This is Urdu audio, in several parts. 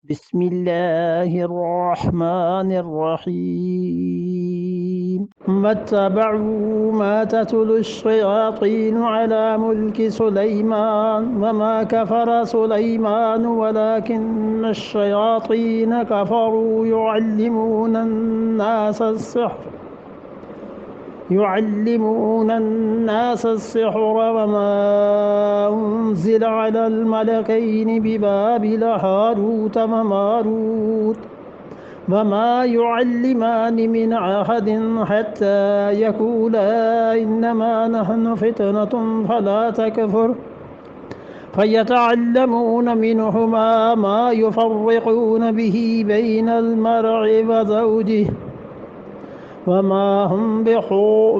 بسم الله الرحمن الرحيم واتبعوا ما تتلو الشياطين على ملك سليمان وما كفر سليمان ولكن الشياطين كفروا يعلمون الناس السحر وما أنزل على الملكين ببابل هاروت وماروت وما يعلمان من أحد حتى يقولا إنما نحن فتنة فلا تكفر فيتعلمون منهما ما يفرقون به بين المرء وزوجه وما هم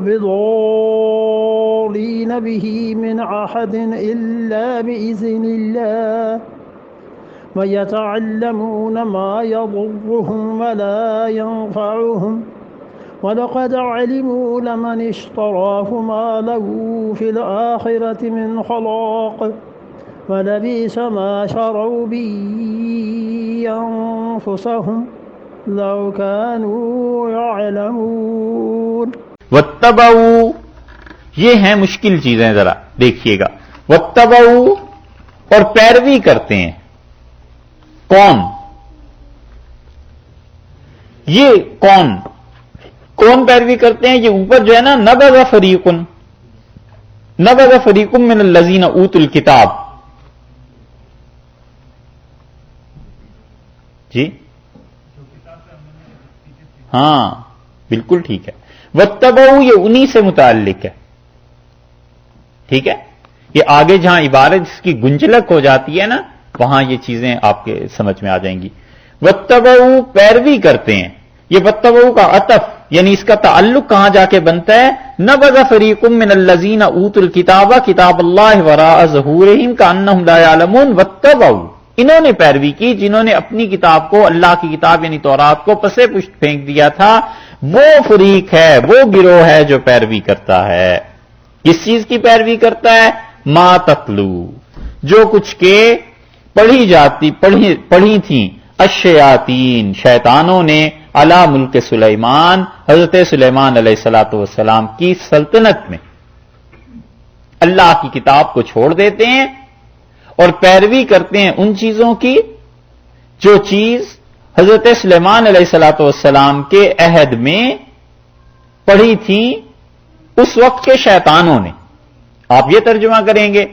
بضارين به من أحد إلا بإذن الله ويتعلمون ما يضرهم ولا ينفعهم ولقد علموا لمن اشتراه ما له في الآخرة من خلاق ولبئس ما شروا به أنفسهم لو كانوا يعلمون. واتبعوا، یہ ہیں مشکل چیزیں، ذرا دیکھیے گا. واتبعوا، اور پیروی کرتے ہیں. کون؟ یہ کون پیروی کرتے ہیں؟ یہ اوپر جو ہے نا، نبذ فریق من الذین اوتوا الکتاب. جی ہاں بالکل ٹھیک ہے. واتبعوا یہ انہی سے متعلق ہے. ٹھیک ہے، یہ آگے جہاں عبارت اس کی گنجلک ہو جاتی ہے نا، وہاں یہ چیزیں آپ کے سمجھ میں آ جائیں گی. واتبعوا پیروی کرتے ہیں. یہ واتبعوا کا عطف یعنی اس کا تعلق کہاں جا کے بنتا ہے؟ نبذ فریق من الذین اوتوا الکتاب کتاب اللہ وراء ظہورہم کأنہم لا یعلمون. واتبعوا، انہوں نے پیروی کی جنہوں نے اپنی کتاب کو، اللہ کی کتاب یعنی تورات کو پسے پشت پھینک دیا تھا. وہ فریق ہے، وہ گروہ ہے جو پیروی کرتا ہے. کس چیز کی پیروی کرتا ہے؟ ما تتلو، جو کچھ کے پڑھی تھیں الشیاطین شیطانوں نے، علی ملک سلیمان حضرت سلیمان علیہ الصلوۃ والسلام کی سلطنت میں. اللہ کی کتاب کو چھوڑ دیتے ہیں اور پیروی کرتے ہیں ان چیزوں کی جو چیز حضرت سلیمان علیہ الصلوۃ والسلام کے عہد میں پڑھی تھی اس وقت کے شیطانوں نے. آپ یہ ترجمہ کریں گے،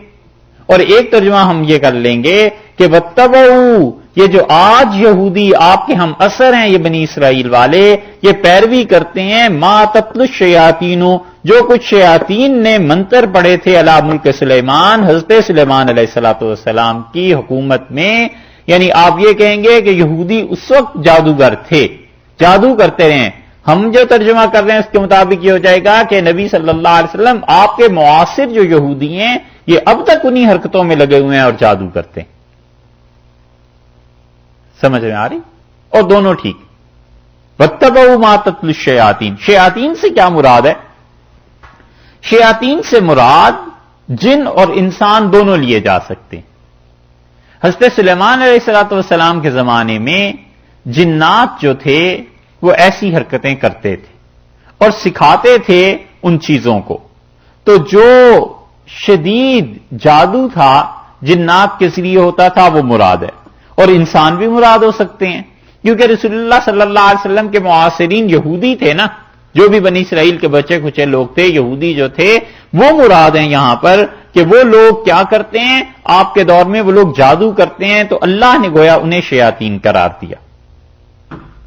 اور ایک ترجمہ ہم یہ کر لیں گے کہ واتبعوا، یہ جو آج یہودی آپ کے ہم اثر ہیں، یہ بنی اسرائیل والے، یہ پیروی کرتے ہیں ما تتلو الشیاطین، جو کچھ شیاطین نے منتر پڑھے تھے علی ملک سلیمان حضرت سلیمان علیہ الصلوۃ والسلام کی حکومت میں. یعنی آپ یہ کہیں گے کہ یہودی اس وقت جادوگر تھے، جادو کرتے رہے. ہم جو ترجمہ کر رہے ہیں اس کے مطابق یہ ہو جائے گا کہ نبی صلی اللہ علیہ وسلم آپ کے معاصر جو یہودی ہیں یہ اب تک انہی حرکتوں میں لگے ہوئے ہیں اور جادو کرتے ہیں. سمجھ میں آ رہی؟ اور دونوں ٹھیک. واتبعوا ما تتلو الشیاطین، شیاطین سے کیا مراد ہے؟ شیاطین سے مراد جن اور انسان دونوں لیے جا سکتے ہیں. حضرت سلیمان علیہ السلام کے زمانے میں جنات جو تھے وہ ایسی حرکتیں کرتے تھے اور سکھاتے تھے ان چیزوں کو. تو جو شدید جادو تھا جنات کے ذریعے ہوتا تھا وہ مراد ہے، اور انسان بھی مراد ہو سکتے ہیں، کیونکہ رسول اللہ صلی اللہ علیہ وسلم کے معاصرین یہودی تھے نا، جو بھی بنی اسرائیل کے بچے کچے لوگ تھے، یہودی جو تھے وہ مراد ہیں یہاں پر، کہ وہ لوگ کیا کرتے ہیں آپ کے دور میں، وہ لوگ جادو کرتے ہیں. تو اللہ نے گویا انہیں شیاطین قرار دیا.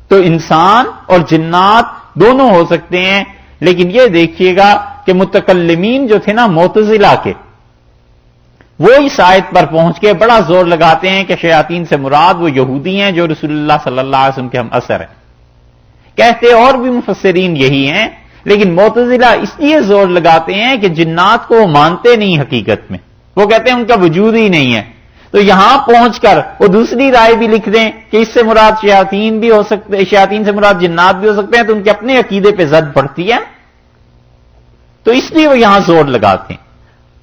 تو انسان اور جنات دونوں ہو سکتے ہیں. لیکن یہ دیکھیے گا کہ متکلمین جو تھے نا معتزلہ کے، وہ اس آیت پر پہنچ کے بڑا زور لگاتے ہیں کہ شیاطین سے مراد وہ یہودی ہیں جو رسول اللہ صلی اللہ علیہ وسلم کے ہم اثر ہیں. کہتے اور بھی مفسرین یہی ہیں، لیکن معتزلہ اس لیے زور لگاتے ہیں کہ جنات کو وہ مانتے نہیں حقیقت میں، وہ کہتے ہیں ان کا وجود ہی نہیں ہے. تو یہاں پہنچ کر وہ دوسری رائے بھی لکھ دیں کہ اس سے مراد شیاطین بھی ہو سکتے، شیاطین سے مراد جنات بھی ہو سکتے ہیں، تو ان کے اپنے عقیدے پہ زد پڑتی ہے. تو اس لیے وہ یہاں زور لگاتے ہیں.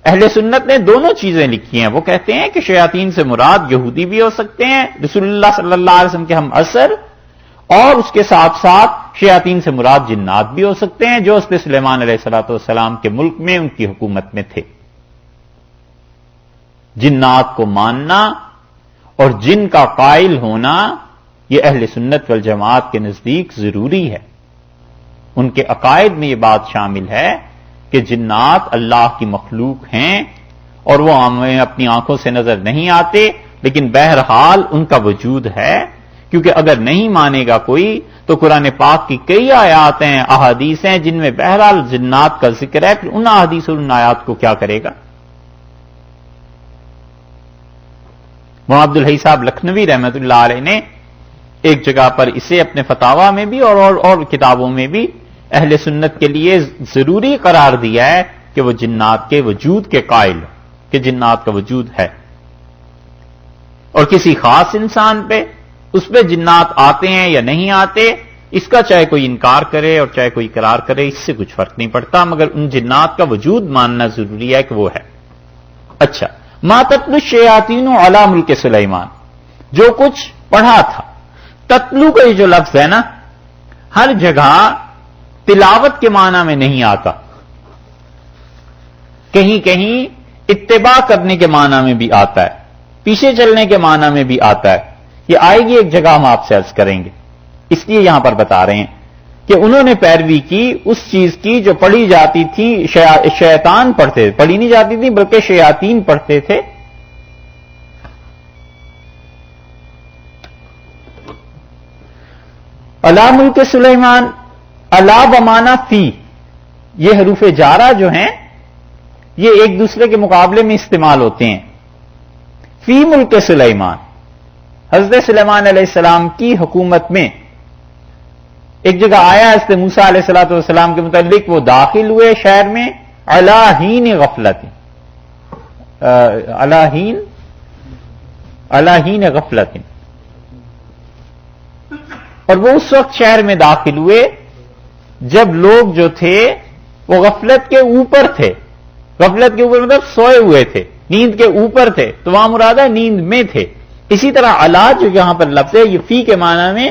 اہل سنت نے دونوں چیزیں لکھی ہیں. وہ کہتے ہیں کہ شیاطین سے مراد یہودی بھی ہو سکتے ہیں رسول اللہ صلی اللہ علیہ وسلم کے ہم اثر، اور اس کے ساتھ ساتھ شیاطین سے مراد جنات بھی ہو سکتے ہیں جو حضرت سلیمان علیہ الصلوۃ والسلام کے ملک میں ان کی حکومت میں تھے. جنات کو ماننا اور جن کا قائل ہونا یہ اہل سنت والجماعت کے نزدیک ضروری ہے. ان کے عقائد میں یہ بات شامل ہے کہ جنات اللہ کی مخلوق ہیں اور وہ ہمیں اپنی آنکھوں سے نظر نہیں آتے، لیکن بہرحال ان کا وجود ہے. کیونکہ اگر نہیں مانے گا کوئی تو قرآن پاک کی کئی آیات ہیں، احادیث ہیں جن میں بہرحال جنات کا ذکر ہے، پھر ان احادیث اور ان آیات کو کیا کرے گا؟ وہاں عبدالحی صاحب لکھنوی رحمت اللہ علیہ نے ایک جگہ پر اسے اپنے فتاوی میں بھی اور کتابوں میں بھی اہل سنت کے لیے ضروری قرار دیا ہے کہ وہ جنات کے وجود کے قائل، کہ جنات کا وجود ہے. اور کسی خاص انسان پہ اس پہ جنات آتے ہیں یا نہیں آتے، اس کا چاہے کوئی انکار کرے اور چاہے کوئی اقرار کرے، اس سے کچھ فرق نہیں پڑتا، مگر ان جنات کا وجود ماننا ضروری ہے کہ وہ ہے. اچھا، ما تتلو الشیاطین علی ملک سلیمان، جو کچھ پڑھا تھا. تتلو کا یہ جو لفظ ہے نا، ہر جگہ تلاوت کے معنی میں نہیں آتا، کہیں کہیں اتباع کرنے کے معنی میں بھی آتا ہے، پیچھے چلنے کے معنی میں بھی آتا ہے. یہ آئے گی ایک جگہ، ہم آپ سے عرض کریں گے. اس لیے یہاں پر بتا رہے ہیں کہ انہوں نے پیروی کی اس چیز کی جو پڑھی جاتی تھی، شیطان پڑھتے تھے، پڑھی نہیں جاتی تھی بلکہ شیاطین پڑھتے تھے. علی ملک سلیمان، علی بمانا فی، یہ حروف جارہ جو ہیں یہ ایک دوسرے کے مقابلے میں استعمال ہوتے ہیں. فی ملک سلیمان، حضرت سلیمان علیہ السلام کی حکومت میں. ایک جگہ آیا حضرت موسیٰ علیہ الصلوۃ والسلام کے متعلق، وہ داخل ہوئے شہر میں علی حین غفلت، علی حین غفلت، اور وہ اس وقت شہر میں داخل ہوئے جب لوگ جو تھے وہ غفلت کے اوپر تھے. غفلت کے اوپر مطلب سوئے ہوئے تھے، نیند کے اوپر تھے، تو وہاں مراد ہے نیند میں تھے. اسی طرح علا جو یہاں پر لفظ ہے یہ فی کے معنی میں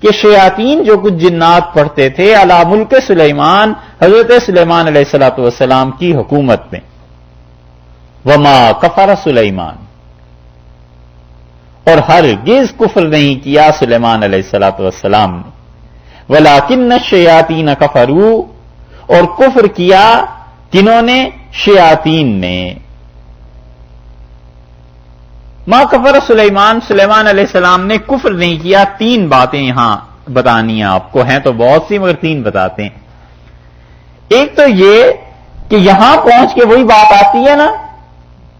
کہ شیاطین جو کچھ جنات پڑھتے تھے علی ملک سلیمان، حضرت سلیمان علیہ الصلوۃ والسلام کی حکومت میں. وما کفر سلیمان، اور ہرگز کفر نہیں کیا سلیمان علیہ الصلوۃ والسلام نے. ولکن الشیاطین کفروا، اور کفر کیا کنہوں نے؟ شیاطین نے. ما کفر سلیمان، سلیمان علیہ السلام نے کفر نہیں کیا. تین باتیں یہاں بتانی ہیں آپ کو، ہیں تو بہت سی مگر تین بتاتے ہیں. ایک تو یہ کہ یہاں پہنچ کے وہی بات آتی ہے نا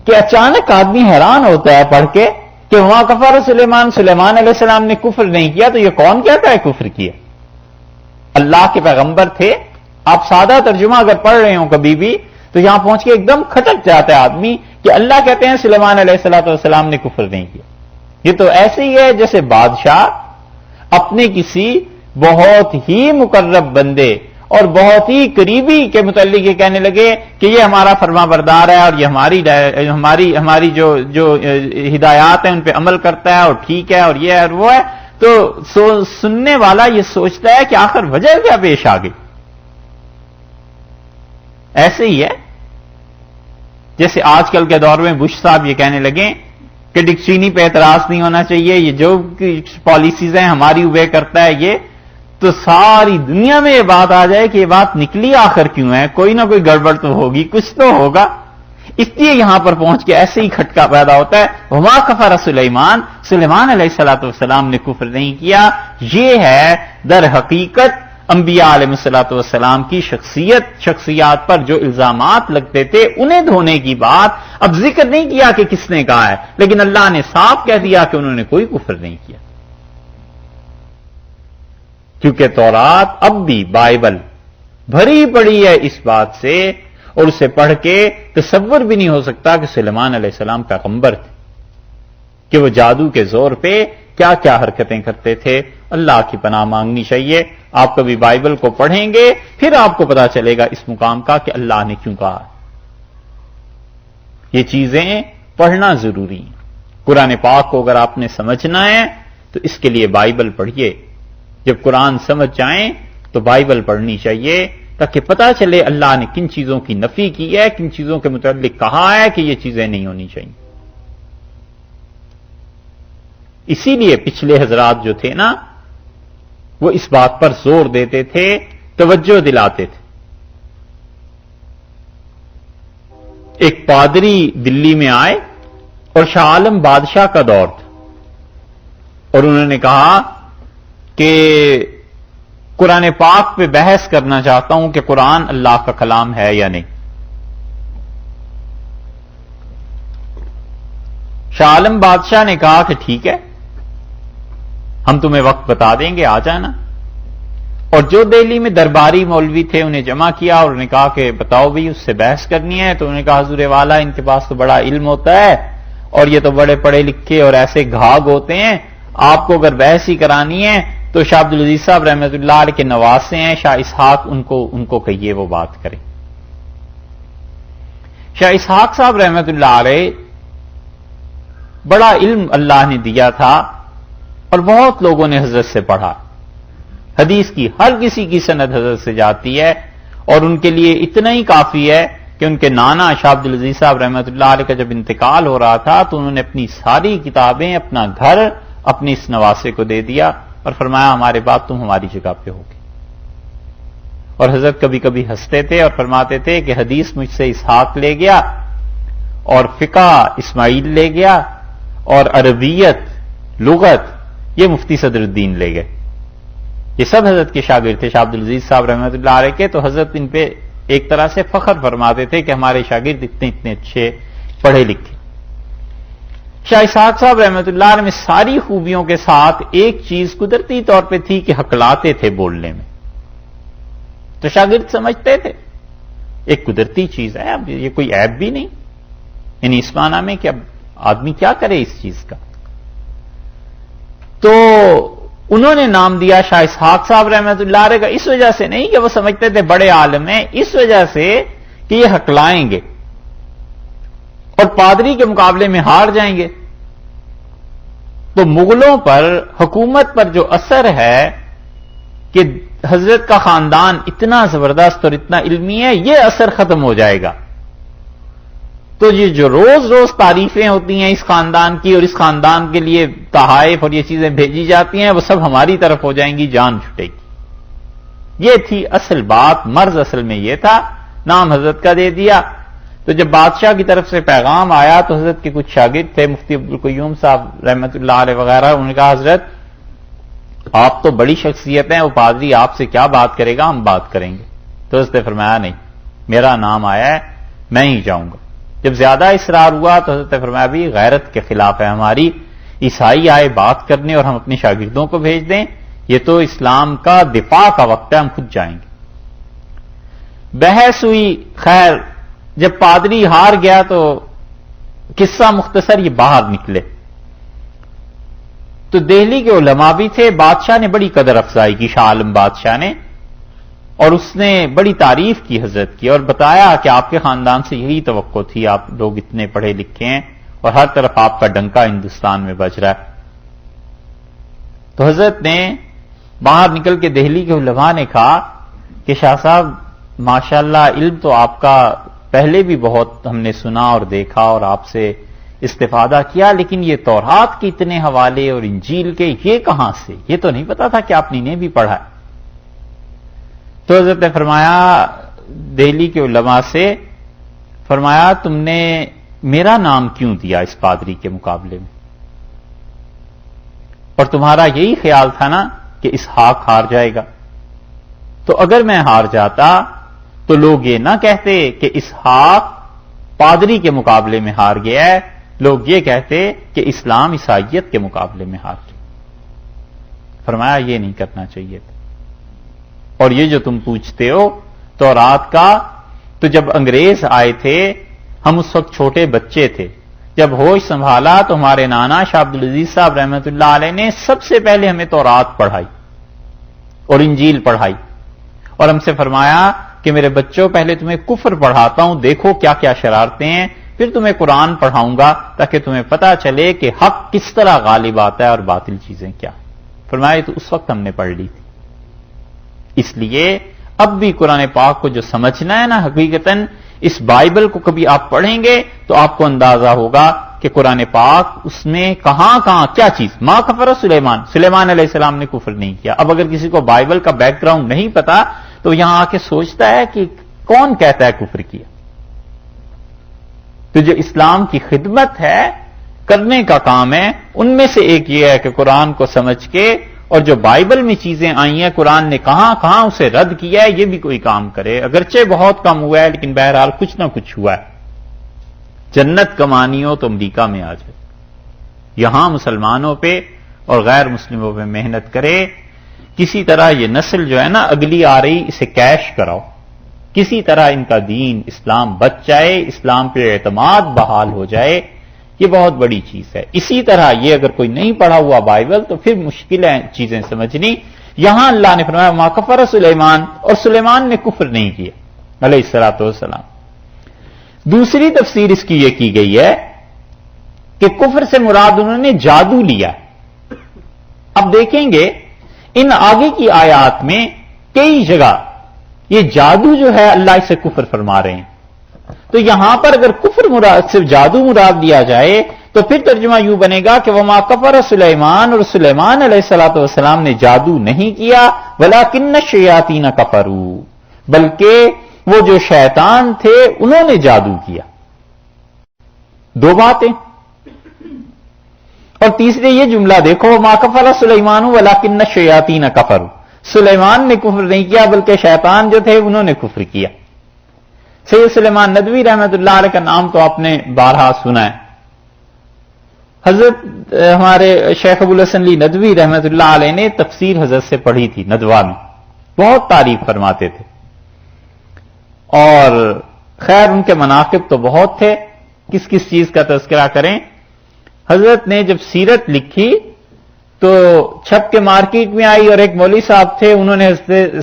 کہ اچانک آدمی حیران ہوتا ہے پڑھ کے کہ وہاں کفر سلیمان، سلیمان علیہ السلام نے کفر نہیں کیا، تو یہ کون کہتا ہے کفر کیا؟ اللہ کے پیغمبر تھے. آپ سادہ ترجمہ اگر پڑھ رہے ہوں کبھی بھی تو یہاں پہنچ کے ایک دم کھٹک جاتا ہے آدمی کہ اللہ کہتے ہیں سلیمان علیہ الصلوۃ والسلام نے کفر نہیں کیا. یہ تو ایسے ہی ہے جیسے بادشاہ اپنے کسی بہت ہی مقرب بندے اور بہت ہی قریبی کے متعلق یہ کہنے لگے کہ یہ ہمارا فرما بردار ہے اور یہ ہماری جو ہدایات ہیں ان پہ عمل کرتا ہے اور ٹھیک ہے اور یہ ہے اور وہ ہے، تو سننے والا یہ سوچتا ہے کہ آخر وجہ کیا پیش آ گئی. ایسے ہی ہے جیسے آج کل کے دور میں بش صاحب یہ کہنے لگے کہ ڈکشنری پہ اعتراض نہیں ہونا چاہیے، یہ جو پالیسیز ہیں ہماری اوبے کرتا ہے یہ، تو ساری دنیا میں یہ بات آ جائے کہ یہ بات نکلی آخر کیوں ہے، کوئی نہ کوئی گڑبڑ تو ہوگی، کچھ تو ہوگا. اس لیے یہاں پر پہنچ کے ایسے ہی کھٹکا پیدا ہوتا ہے. وما کفر سلیمان، سلیمان علیہ الصلوۃ والسلام نے کفر نہیں کیا. یہ ہے در حقیقت انبیاء علیہ الصلوۃ والسلام کی شخصیات پر جو الزامات لگتے تھے انہیں دھونے کی بات. اب ذکر نہیں کیا کہ کس نے کہا ہے، لیکن اللہ نے صاف کہہ دیا کہ انہوں نے کوئی کفر نہیں کیا. کیونکہ تورات اب بھی بائبل بھری پڑی ہے اس بات سے، اور اسے پڑھ کے تصور بھی نہیں ہو سکتا کہ سلیمان علیہ السلام پیغمبر تھے، کہ وہ جادو کے زور پہ کیا کیا حرکتیں کرتے تھے. اللہ کی پناہ مانگنی چاہیے. آپ کبھی بائبل کو پڑھیں گے پھر آپ کو پتا چلے گا اس مقام کا کہ اللہ نے کیوں کہا. یہ چیزیں پڑھنا ضروری ہیں. قرآن پاک کو اگر آپ نے سمجھنا ہے تو اس کے لیے بائبل پڑھیے. جب قرآن سمجھ جائیں تو بائبل پڑھنی چاہیے تاکہ پتہ چلے اللہ نے کن چیزوں کی نفی کی ہے، کن چیزوں کے متعلق کہا ہے کہ یہ چیزیں نہیں ہونی چاہیے. اسی لیے پچھلے حضرات جو تھے نا وہ اس بات پر زور دیتے تھے، توجہ دلاتے تھے. ایک پادری دلی میں آئے اور شاہ عالم بادشاہ کا دور تھا اور انہوں نے کہا کہ قرآن پاک پہ بحث کرنا چاہتا ہوں کہ قرآن اللہ کا کلام ہے یا نہیں. شاہ عالم بادشاہ نے کہا کہ ٹھیک ہے، ہم تمہیں وقت بتا دیں گے، آ جانا. اور جو دہلی میں درباری مولوی تھے انہیں جمع کیا اور انہوں نے کہا کہ بتاؤ بھی اس سے بحث کرنی ہے. تو انہوں نے کہا حضور والا ان کے پاس تو بڑا علم ہوتا ہے اور یہ تو بڑے پڑھے لکھے اور ایسے گھاگ ہوتے ہیں، آپ کو اگر بحث ہی کرانی ہے تو شاہ عبد العزیز صاحب رحمۃ اللہ علیہ کے نواسے ہیں شاہ اسحاق، ان کو کہیے وہ بات کریں. شاہ اسحاق صاحب رحمۃ اللہ علیہ بڑا علم اللہ نے دیا تھا اور بہت لوگوں نے حضرت سے پڑھا. حدیث کی ہر کسی کی سند حضرت سے جاتی ہے اور ان کے لیے اتنا ہی کافی ہے کہ ان کے نانا شاہ عبد العزیز صاحب رحمۃ اللہ علیہ کا جب انتقال ہو رہا تھا تو انہوں نے اپنی ساری کتابیں، اپنا گھر اپنے اس نواسے کو دے دیا اور فرمایا ہمارے بعد تم ہماری جگہ پہ ہوگے. اور حضرت کبھی کبھی ہنستے تھے اور فرماتے تھے کہ حدیث مجھ سے اسحاق لے گیا اور فقہ اسماعیل لے گیا اور عربیت لغت یہ مفتی صدر الدین لے گئے. یہ سب حضرت کے شاگرد تھے شاہ عبد العزیز صاحب رحمۃ اللہ علیہ کے. تو حضرت ان پہ ایک طرح سے فخر فرماتے تھے کہ ہمارے شاگرد اتنے اچھے پڑھے لکھے. شاہ اسحاق صاحب رحمۃ اللہ علیہ میں ساری خوبیوں کے ساتھ ایک چیز قدرتی طور پہ تھی کہ حقلاتے تھے بولنے میں. تو شاگرد سمجھتے تھے ایک قدرتی چیز ہے، اب یہ کوئی عیب بھی نہیں، یعنی اس معنی میں کہ اب آدمی کیا کرے اس چیز کا. تو انہوں نے نام دیا شاہ اسحاق صاحب رحمۃ اللہ علیہ کا اس وجہ سے نہیں کہ وہ سمجھتے تھے بڑے عالم ہیں، اس وجہ سے کہ یہ حقلائیں گے اور پادری کے مقابلے میں ہار جائیں گے. تو مغلوں پر حکومت پر جو اثر ہے کہ حضرت کا خاندان اتنا زبردست اور اتنا علمی ہے، یہ اثر ختم ہو جائے گا. تو یہ جو روز روز تعریفیں ہوتی ہیں اس خاندان کی اور اس خاندان کے لیے تحائف اور یہ چیزیں بھیجی جاتی ہیں وہ سب ہماری طرف ہو جائیں گی، جان چھٹے گی. یہ تھی اصل بات، مرض اصل میں یہ تھا. نام حضرت کا دے دیا. تو جب بادشاہ کی طرف سے پیغام آیا تو حضرت کے کچھ شاگرد تھے، مفتی عبدالقیوم صاحب رحمۃ اللہ علیہ وغیرہ، انہوں نے کہا حضرت آپ تو بڑی شخصیت ہیں، وہ پادری آپ سے کیا بات کرے گا، ہم بات کریں گے. تو حضرت نے فرمایا نہیں، میرا نام آیا ہے، میں ہی جاؤں گا. جب زیادہ اصرار ہوا تو حضرت نے فرمایا بھی غیرت کے خلاف ہے ہماری، عیسائی آئے بات کرنے اور ہم اپنے شاگردوں کو بھیج دیں، یہ تو اسلام کا دفاع کا وقت ہے، ہم خود جائیں گے. بحث ہوئی. خیر جب پادری ہار گیا تو قصہ مختصر یہ باہر نکلے. تو دہلی کے علماء بھی تھے، بادشاہ نے بڑی قدر افزائی کی، شاہ عالم بادشاہ نے، اور اس نے بڑی تعریف کی حضرت کی اور بتایا کہ آپ کے خاندان سے یہی توقع تھی، آپ لوگ اتنے پڑھے لکھے ہیں اور ہر طرف آپ کا ڈنکا ہندوستان میں بج رہا ہے. تو حضرت نے باہر نکل کے دہلی کے علماء نے کہا کہ شاہ صاحب ماشاءاللہ علم تو آپ کا پہلے بھی بہت ہم نے سنا اور دیکھا اور آپ سے استفادہ کیا، لیکن یہ تورات کے اتنے حوالے اور انجیل کے یہ کہاں سے، یہ تو نہیں پتا تھا کہ آپ نے بھی پڑھا ہے. تو حضرت نے فرمایا دہلی کے علماء سے، فرمایا تم نے میرا نام کیوں دیا اس پادری کے مقابلے میں، اور تمہارا یہی خیال تھا نا کہ اسحاق ہار جائے گا. تو اگر میں ہار جاتا تو لوگ یہ نہ کہتے کہ اسحاق پادری کے مقابلے میں ہار گیا ہے، لوگ یہ کہتے کہ اسلام عیسائیت کے مقابلے میں ہار گیا. فرمایا یہ نہیں کرنا چاہیے تھا. اور یہ جو تم پوچھتے ہو تورات کا، تو جب انگریز آئے تھے ہم اس وقت چھوٹے بچے تھے، جب ہوش سنبھالا تو ہمارے نانا شاہ عبد العزیز صاحب رحمۃ اللہ علیہ نے سب سے پہلے ہمیں تورات پڑھائی اور انجیل پڑھائی، اور ہم سے فرمایا کہ میرے بچوں پہلے تمہیں کفر پڑھاتا ہوں، دیکھو کیا کیا شرارتیں ہیں، پھر تمہیں قرآن پڑھاؤں گا تاکہ تمہیں پتا چلے کہ حق کس طرح غالب آتا ہے اور باطل چیزیں کیا. فرمایا تو اس وقت ہم نے پڑھ لی تھی. اس لیے اب بھی قرآن پاک کو جو سمجھنا ہے نا، حقیقتاً اس بائبل کو کبھی آپ پڑھیں گے تو آپ کو اندازہ ہوگا کہ قرآن پاک اس میں کہاں کہاں کیا چیز. ما کفر سلیمان علیہ السلام نے کفر نہیں کیا. اب اگر کسی کو بائبل کا بیک گراؤنڈ نہیں پتا تو یہاں آ کے سوچتا ہے کہ کون کہتا ہے کفر کیا. تو جو اسلام کی خدمت ہے، کرنے کا کام ہے، ان میں سے ایک یہ ہے کہ قرآن کو سمجھ کے اور جو بائبل میں چیزیں آئی ہیں قرآن نے کہاں کہاں اسے رد کیا ہے یہ بھی کوئی کام کرے. اگرچہ بہت کم ہوا ہے لیکن بہرحال کچھ نہ کچھ ہوا ہے. جنت کمانی ہو تو امریکہ میں آ جائے. یہاں مسلمانوں پہ اور غیر مسلموں پہ محنت کرے. کسی طرح یہ نسل جو ہے نا اگلی آ رہی، اسے کیش کراؤ. کسی طرح ان کا دین اسلام بچ جائے، اسلام پہ اعتماد بحال ہو جائے. یہ بہت بڑی چیز ہے. اسی طرح یہ اگر کوئی نہیں پڑھا ہوا بائبل تو پھر مشکل ہے چیزیں سمجھنی. یہاں اللہ نے فرمایا ما کفر سلیمان، اور سلیمان نے کفر نہیں کیا علیہ الصلوۃ والسلام. دوسری تفسیر اس کی یہ کی گئی ہے کہ کفر سے مراد انہوں نے جادو لیا. اب دیکھیں گے ان آگے کی آیات میں کئی جگہ یہ جادو جو ہے اللہ اسے کفر فرما رہے ہیں. تو یہاں پر اگر کفر مراد صرف جادو مراد دیا جائے تو پھر ترجمہ یوں بنے گا کہ وما کفر سلیمان، اور سلیمان علیہ الصلوۃ والسلام نے جادو نہیں کیا، ولکن الشیاطین کفروا، بلکہ وہ جو شیطان تھے انہوں نے جادو کیا. دو باتیں. اور تیسرے یہ جملہ دیکھو ما کفر سلیمان ولکن الشیاطین کفروا، سلیمان نے کفر نہیں کیا بلکہ شیطان جو تھے انہوں نے کفر کیا. سید سلیمان ندوی رحمۃ اللہ علیہ کا نام تو آپ نے بارہا سنا ہے. حضرت ہمارے شیخ ابو الحسن علی ندوی رحمۃ اللہ علیہ نے تفسیر حضرت سے پڑھی تھی ندوہ میں، بہت تعریف فرماتے تھے. اور خیر ان کے مناقب تو بہت تھے، کس کس چیز کا تذکرہ کریں. حضرت نے جب سیرت لکھی تو چھپ کے مارکیٹ میں آئی اور ایک مولوی صاحب تھے، انہوں نے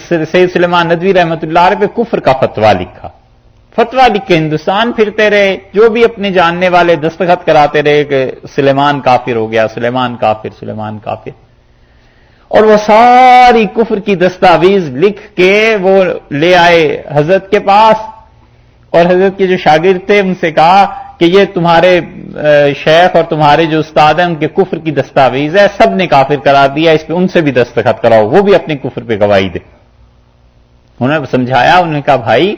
سید سلیمان ندوی رحمۃ اللہ علیہ پہ کفر کا فتویٰ لکھا. فتویٰ لکھ کے ہندوستان پھرتے رہے، جو بھی اپنے جاننے والے دستخط کراتے رہے کہ سلیمان کافر ہو گیا، سلیمان کافر، سلیمان کافر. اور وہ ساری کفر کی دستاویز لکھ کے وہ لے آئے حضرت کے پاس، اور حضرت کے جو شاگرد تھے ان سے کہا کہ یہ تمہارے شیخ اور تمہارے جو استاد ہیں ان کے کفر کی دستاویز ہے، سب نے کافر قرار دیا، اس پہ ان سے بھی دستخط کراؤ، وہ بھی اپنے کفر پہ گواہی دے. انہوں نے سمجھایا، انہوں نے کہا بھائی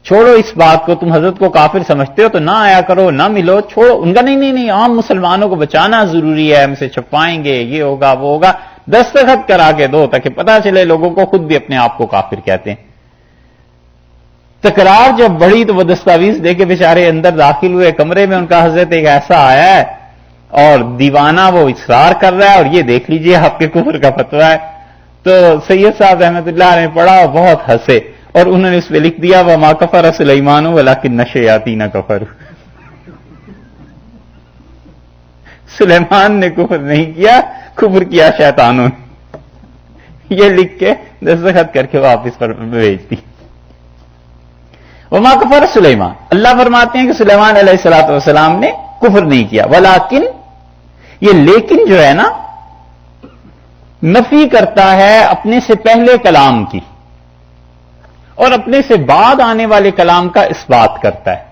چھوڑو اس بات کو، تم حضرت کو کافر سمجھتے ہو تو نہ آیا کرو، نہ ملو، چھوڑو. ان کا نہیں عام مسلمانوں کو بچانا ضروری ہے، ہم سے چھپائیں گے، یہ ہوگا وہ ہوگا، دستخط کرا کے دو تاکہ پتہ چلے لوگوں کو، خود بھی اپنے آپ کو کافر کہتے ہیں. تکرار جب بڑھی تو وہ دستاویز لے کے بیچارے اندر داخل ہوئے کمرے میں. ان کا حضرت ایک ایسا آیا ہے اور دیوانہ وہ اصرار کر رہا ہے اور یہ دیکھ لیجئے آپ کے کفر کا فتویٰ ہے. تو سید صاحب رحمۃ اللہ علیہ نے پڑھا اور بہت ہنسے، اور انہوں نے اس پہ لکھ دیا وما کفر سلیمان ولکن الشیاطین کفروا. سلیمان نے کفر نہیں کیا، کفر کیا شیطانوں نے. یہ لکھ کے دستخط کر کے واپس پر بھیج دی. وما کفر سلیمان، اللہ فرماتے ہیں کہ سلیمان علیہ الصلوۃ والسلام نے کفر نہیں کیا. ولیکن، یہ لیکن جو ہے نا نفی کرتا ہے اپنے سے پہلے کلام کی اور اپنے سے بعد آنے والے کلام کا اس بات کرتا ہے.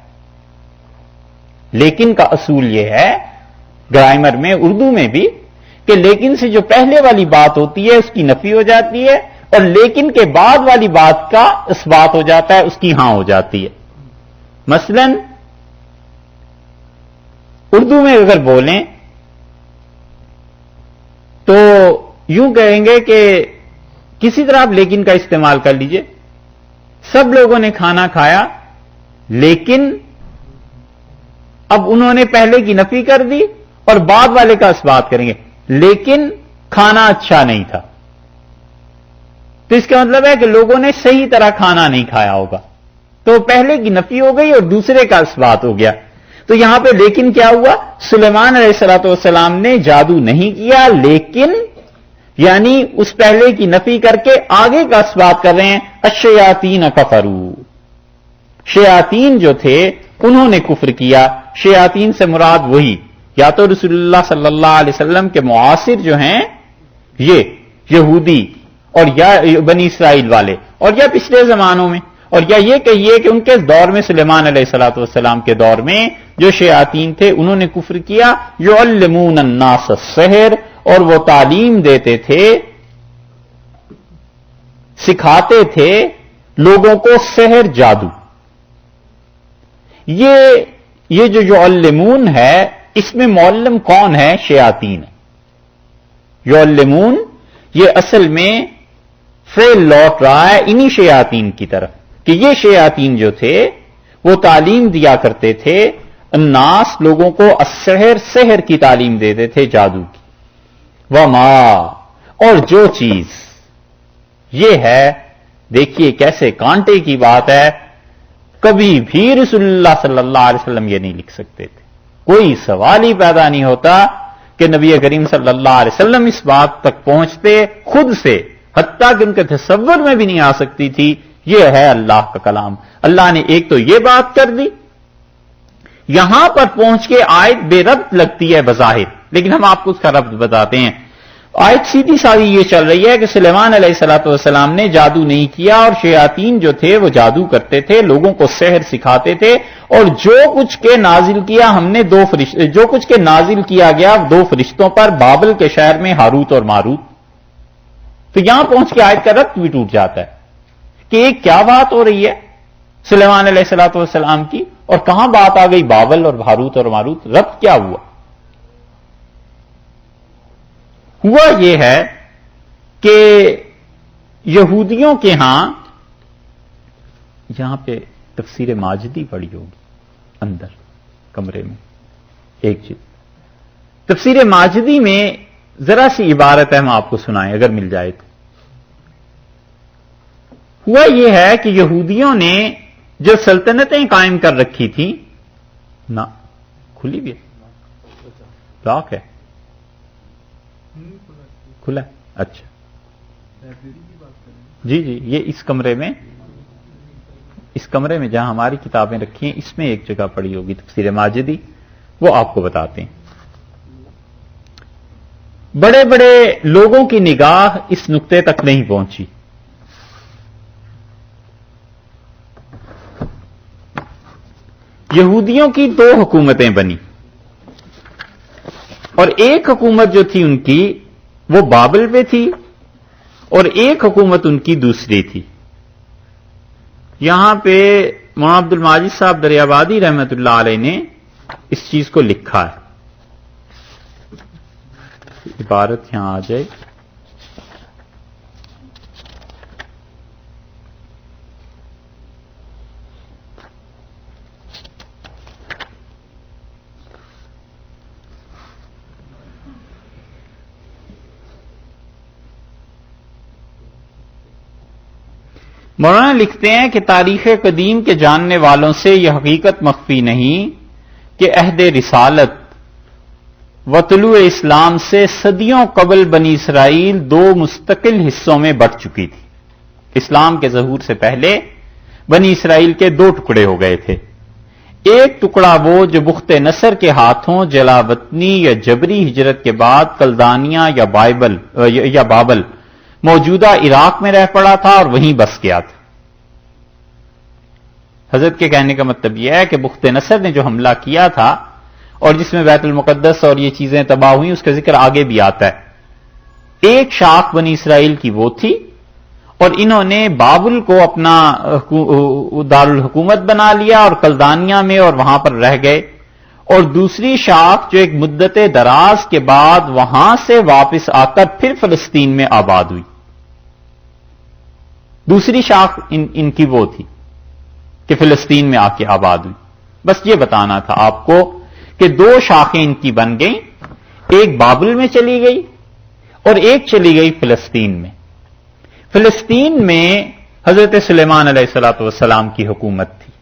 لیکن کا اصول یہ ہے گرامر میں، اردو میں بھی، کہ لیکن سے جو پہلے والی بات ہوتی ہے اس کی نفی ہو جاتی ہے، اور لیکن کے بعد والی بات کا اس بات ہو جاتا ہے، اس کی ہاں ہو جاتی ہے. مثلا اردو میں اگر بولیں تو یوں کہیں گے کہ کسی طرح آپ لیکن کا استعمال کر لیجئے. سب لوگوں نے کھانا کھایا لیکن اب انہوں نے پہلے کی نفی کر دی اور بعد والے کا اس بات کریں گے، لیکن کھانا اچھا نہیں تھا. تو اس کا مطلب ہے کہ لوگوں نے صحیح طرح کھانا نہیں کھایا ہوگا، تو پہلے کی نفی ہو گئی اور دوسرے کا اس بات ہو گیا. تو یہاں پہ لیکن کیا ہوا؟ سلیمان علیہ الصلوۃ والسلام نے جادو نہیں کیا، لیکن یعنی اس پہلے کی نفی کر کے آگے کا اس بات کر رہے ہیں الشیاطین کفروا. شیاطین جو تھے انہوں نے کفر کیا. شیاطین سے مراد وہی یا تو رسول اللہ صلی اللہ علیہ وسلم کے معاصر جو ہیں یہ یہودی اور یا بنی اسرائیل والے اور یا پچھلے زمانوں میں، اور یا یہ کہیے کہ ان کے دور میں سلیمان علیہ الصلوۃ والسلام کے دور میں جو شیاطین تھے انہوں نے کفر کیا. یعلمون الناس السحر، اور وہ تعلیم دیتے تھے، سکھاتے تھے لوگوں کو سحر، جادو. یہ جو یعلمون ہے اس میں معلم کون ہے؟ شیاطین. یعلمون یہ اصل میں فعل لوٹ رہا ہے انہی شیاطین کی طرف کہ یہ شیاطین جو تھے وہ تعلیم دیا کرتے تھے الناس، لوگوں کو السحر، سحر کی تعلیم دیتے تھے، جادو کی. وما، اور جو چیز، یہ ہے دیکھیے کیسے کانٹے کی بات ہے، کبھی بھی رسول اللہ صلی اللہ علیہ وسلم یہ نہیں لکھ سکتے تھے. کوئی سوال ہی پیدا نہیں ہوتا کہ نبی کریم صلی اللہ علیہ وسلم اس بات تک پہنچتے خود سے، حتیٰ کہ ان کے تصور میں بھی نہیں آ سکتی تھی. یہ ہے اللہ کا کلام. اللہ نے ایک تو یہ بات کر دی، یہاں پر پہنچ کے آیت بے ربط لگتی ہے بظاہر، لیکن ہم آپ کو اس کا ربط بتاتے ہیں. آیت سیدھی سادھی یہ چل رہی ہے کہ سلیمان علیہ الصلوۃ والسلام نے جادو نہیں کیا، اور شیاطین جو تھے وہ جادو کرتے تھے، لوگوں کو سحر سکھاتے تھے، اور جو کچھ کے نازل کیا ہم نے جو کچھ کے نازل کیا گیا دو فرشتوں پر بابل کے شہر میں، ہاروت اور ماروت. تو یہاں پہنچ کے آیت کا ربط بھی ٹوٹ جاتا ہے کہ ایک کیا بات ہو رہی ہے سلیمان علیہ الصلوۃ والسلام کی، اور کہاں بات آ گئی بابل اور ہاروت اور ماروت. ربط کیا ہوا یہ ہے کہ یہودیوں کے ہاں، یہاں پہ تفسیر ماجدی پڑی ہوگی اندر کمرے میں، ایک چیز تفسیر ماجدی میں ذرا سی عبارت ہے، ہم آپ کو سنائیں اگر مل جائے تو. ہوا یہ ہے کہ یہودیوں نے جو سلطنتیں قائم کر رکھی تھیں، نہ کھلی بھی لاک ہے، کھلا ہے، اچھا جی یہ اس کمرے میں جہاں ہماری کتابیں رکھی ہیں اس میں ایک جگہ پڑی ہوگی تفسیر ماجدی، وہ آپ کو بتاتے ہیں. بڑے بڑے لوگوں کی نگاہ اس نقطے تک نہیں پہنچی. یہودیوں کی دو حکومتیں بنی، اور ایک حکومت جو تھی ان کی وہ بابل پہ تھی، اور ایک حکومت ان کی دوسری تھی. یہاں پہ مولانا عبد الماجد صاحب دریابادی رحمت اللہ علیہ نے اس چیز کو لکھا ہے. عبارت یہاں آ جائے. مولانا لکھتے ہیں کہ تاریخ قدیم کے جاننے والوں سے یہ حقیقت مخفی نہیں کہ عہد رسالت و طلوع اسلام سے صدیوں قبل بنی اسرائیل دو مستقل حصوں میں بٹ چکی تھی. اسلام کے ظہور سے پہلے بنی اسرائیل کے دو ٹکڑے ہو گئے تھے. ایک ٹکڑا وہ جو بخت نصر کے ہاتھوں جلا وطنی یا جبری ہجرت کے بعد کلدانیہ یا بابل موجودہ عراق میں رہ پڑا تھا اور وہیں بس گیا تھا. حضرت کے کہنے کا مطلب یہ ہے کہ بخت نصر نے جو حملہ کیا تھا اور جس میں بیت المقدس اور یہ چیزیں تباہ ہوئیں، اس کا ذکر آگے بھی آتا ہے. ایک شاخ بنی اسرائیل کی وہ تھی، اور انہوں نے بابل کو اپنا دارالحکومت بنا لیا اور کلدانیہ میں اور وہاں پر رہ گئے. اور دوسری شاخ جو ایک مدت دراز کے بعد وہاں سے واپس آ کر پھر فلسطین میں آباد ہوئی. دوسری شاخ ان کی وہ تھی کہ فلسطین میں آ کے آباد ہوئی. بس یہ بتانا تھا آپ کو کہ دو شاخیں ان کی بن گئیں، ایک بابل میں چلی گئی اور ایک چلی گئی فلسطین میں. فلسطین میں حضرت سلیمان علیہ الصلوۃ والسلام کی حکومت تھی.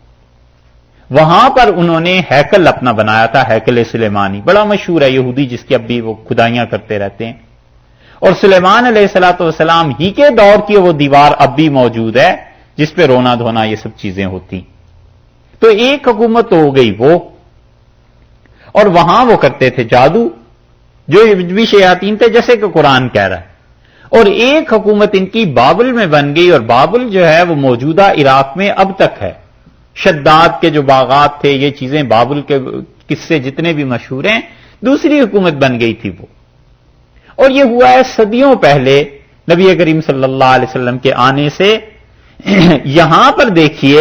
وہاں پر انہوں نے ہیکل اپنا بنایا تھا، ہیکل سلیمانی، بڑا مشہور ہے، یہودی جس کی اب بھی وہ کھدائیاں کرتے رہتے ہیں. اور سلیمان علیہ الصلوۃ والسلام ہی کے دور کی وہ دیوار اب بھی موجود ہے جس پہ رونا دھونا یہ سب چیزیں ہوتی. تو ایک حکومت تو ہو گئی وہ، اور وہاں وہ کرتے تھے جادو جو بھی شیاطین تھے جیسے کہ قرآن کہہ رہا ہے، اور ایک حکومت ان کی بابل میں بن گئی، اور بابل جو ہے وہ موجودہ عراق میں اب تک ہے۔ شداد کے جو باغات تھے، یہ چیزیں بابل کے قصے جتنے بھی مشہور ہیں، دوسری حکومت بن گئی تھی وہ، اور یہ ہوا ہے صدیوں پہلے نبی کریم صلی اللہ علیہ وسلم کے آنے سے۔ یہاں پر دیکھیے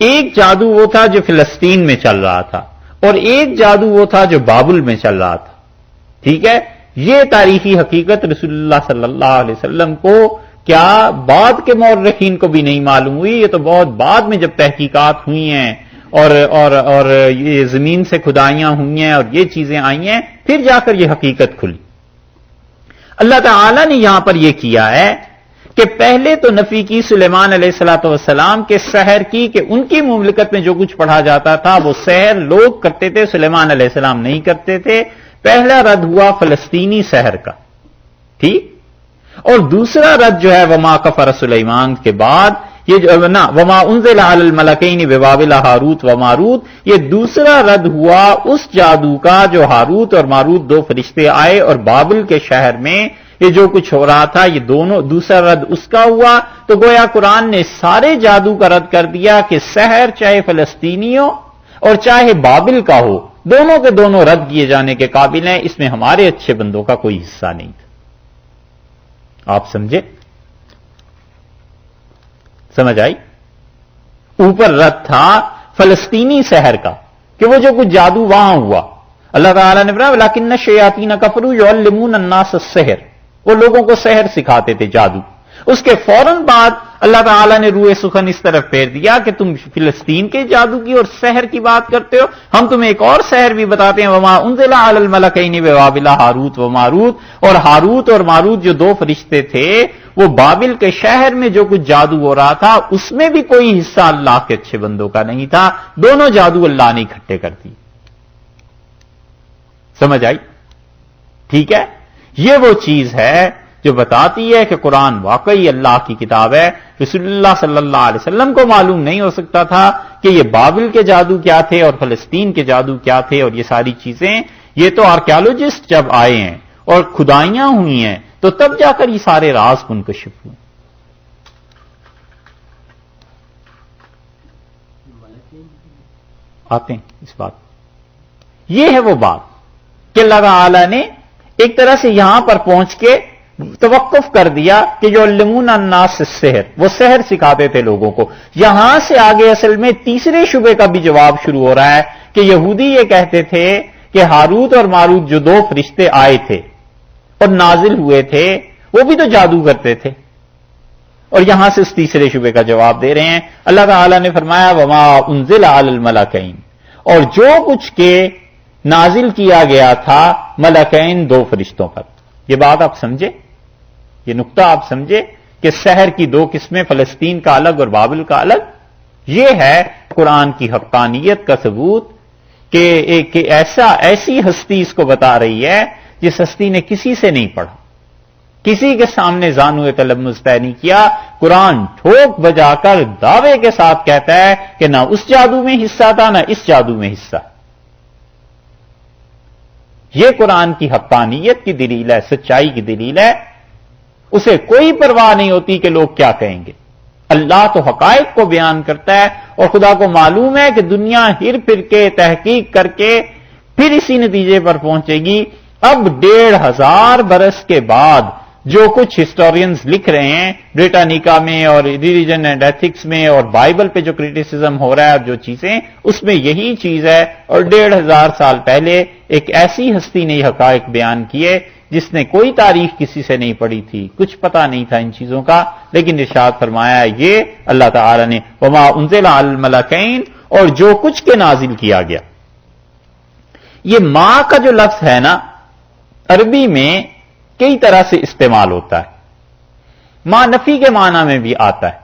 ایک جادو وہ تھا جو فلسطین میں چل رہا تھا، اور ایک جادو وہ تھا جو بابل میں چل رہا تھا، ٹھیک ہے؟ یہ تاریخی حقیقت رسول اللہ صلی اللہ علیہ وسلم کو کیا بعد کے مورخین کو بھی نہیں معلوم ہوئی، یہ تو بہت بعد میں جب تحقیقات ہوئی ہیں اور یہ زمین سے کھدائیاں ہوئی ہیں اور یہ چیزیں آئی ہیں، پھر جا کر یہ حقیقت کھلی۔ اللہ تعالی نے یہاں پر یہ کیا ہے کہ پہلے تو نفی کی سلیمان علیہ الصلوۃ والسلام کے سحر کی، کہ ان کی مملکت میں جو کچھ پڑھا جاتا تھا وہ سحر لوگ کرتے تھے، سلیمان علیہ السلام نہیں کرتے تھے۔ پہلا رد ہوا فلسطینی سحر کا، ٹھیک، اور دوسرا رد جو ہے وما کفر سلیمان کے بعد یہ جو وما انزل علی الملکین ببابل ہاروت و ماروت، یہ دوسرا رد ہوا اس جادو کا جو ہاروت اور ماروت دو فرشتے آئے اور بابل کے شہر میں یہ جو کچھ ہو رہا تھا، یہ دونوں دوسرا رد اس کا ہوا۔ تو گویا قرآن نے سارے جادو کا رد کر دیا کہ سحر چاہے فلسطینی ہو اور چاہے بابل کا ہو، دونوں کے دونوں رد کیے جانے کے قابل ہیں، اس میں ہمارے اچھے بندوں کا کوئی حصہ نہیں تھا۔ آپ سمجھے؟ سمجھ آئی؟ اوپر رد تھا فلسطینی سحر کا کہ وہ جو کچھ جادو وہاں ہوا، اللہ تعالیٰ نے فرمایا وَلَٰكِنَّ الشَّيَاطِينَ كَفَرُوا يُعَلِّمُونَ النَّاسَ السِّحْرَ، وہ لوگوں کو سحر سکھاتے تھے، جادو۔ اس کے فوراً بعد اللہ تعالیٰ نے روئے سخن اس طرف پھیر دیا کہ تم فلسطین کے جادو کی اور سحر کی بات کرتے ہو، ہم تمہیں ایک اور سحر بھی بتاتے ہیں، وما انزل علی الملکین ببابل ہاروت و ماروت، اور ہاروت اور ماروت جو دو فرشتے تھے وہ بابل کے شہر میں جو کچھ جادو ہو رہا تھا اس میں بھی کوئی حصہ اللہ کے اچھے بندوں کا نہیں تھا، دونوں جادو اللہ نے اکٹھے کر دی۔ سمجھ آئی؟ ٹھیک ہے، یہ وہ چیز ہے جو بتاتی ہے کہ قرآن واقعی اللہ کی کتاب ہے۔ رسول اللہ صلی اللہ علیہ وسلم کو معلوم نہیں ہو سکتا تھا کہ یہ بابل کے جادو کیا تھے اور فلسطین کے جادو کیا تھے اور یہ ساری چیزیں، یہ تو آرکیالوجسٹ جب آئے ہیں اور کھدائیاں ہوئی ہیں تو تب جا کر یہ سارے راز منکشف ہوئے۔ آتے ہیں اس بات، یہ ہے وہ بات کہ اللہ تعالی نے ایک طرح سے یہاں پر پہنچ کے توقف کر دیا کہ جو علمون الناس السحر، وہ سحر سکھاتے تھے لوگوں کو۔ یہاں سے آگے اصل میں تیسرے شبے کا بھی جواب شروع ہو رہا ہے کہ یہودی یہ کہتے تھے کہ ہاروت اور ماروت جو دو فرشتے آئے تھے اور نازل ہوئے تھے وہ بھی تو جادو کرتے تھے، اور یہاں سے اس تیسرے شبے کا جواب دے رہے ہیں۔ اللہ تعالی نے فرمایا وما انزل علی الملکین، اور جو کچھ کے نازل کیا گیا تھا ملکین دو فرشتوں پر۔ یہ بات آپ سمجھے، یہ نقطہ آپ سمجھے کہ سحر کی دو قسمیں، فلسطین کا الگ اور بابل کا الگ۔ یہ ہے قرآن کی حقانیت کا ثبوت کہ ایک ایسی ہستی اس کو بتا رہی ہے جس ہستی نے کسی سے نہیں پڑھا، کسی کے سامنے زانوئے تلمذ طے نہیں کیا۔ قرآن ٹھوک بجا کر دعوے کے ساتھ کہتا ہے کہ نہ اس جادو میں حصہ تھا نہ اس جادو میں حصہ۔ یہ قرآن کی حقانیت کی دلیل ہے، سچائی کی دلیل ہے۔ اسے کوئی پرواہ نہیں ہوتی کہ لوگ کیا کہیں گے۔ اللہ تو حقائق کو بیان کرتا ہے، اور خدا کو معلوم ہے کہ دنیا ہر پھر کے تحقیق کر کے پھر اسی نتیجے پر پہنچے گی۔ اب 1500 برس کے بعد جو کچھ ہسٹورینز لکھ رہے ہیں بریٹانیکا میں اور ریلیجن اینڈ ایتھکس میں اور بائبل پہ جو کریٹیسزم ہو رہا ہے جو چیزیں، اس میں یہی چیز ہے۔ اور 1500 سال پہلے ایک ایسی ہستی نے یہ حقائق بیان کیے جس نے کوئی تاریخ کسی سے نہیں پڑھی تھی، کچھ پتا نہیں تھا ان چیزوں کا، لیکن ارشاد فرمایا یہ اللہ تعالی نے وما انزل علی الملکین، اور جو کچھ کے نازل کیا گیا۔ یہ ماں کا جو لفظ ہے نا، عربی میں کئی طرح سے استعمال ہوتا ہے۔ ماں نفی کے معنی میں بھی آتا ہے،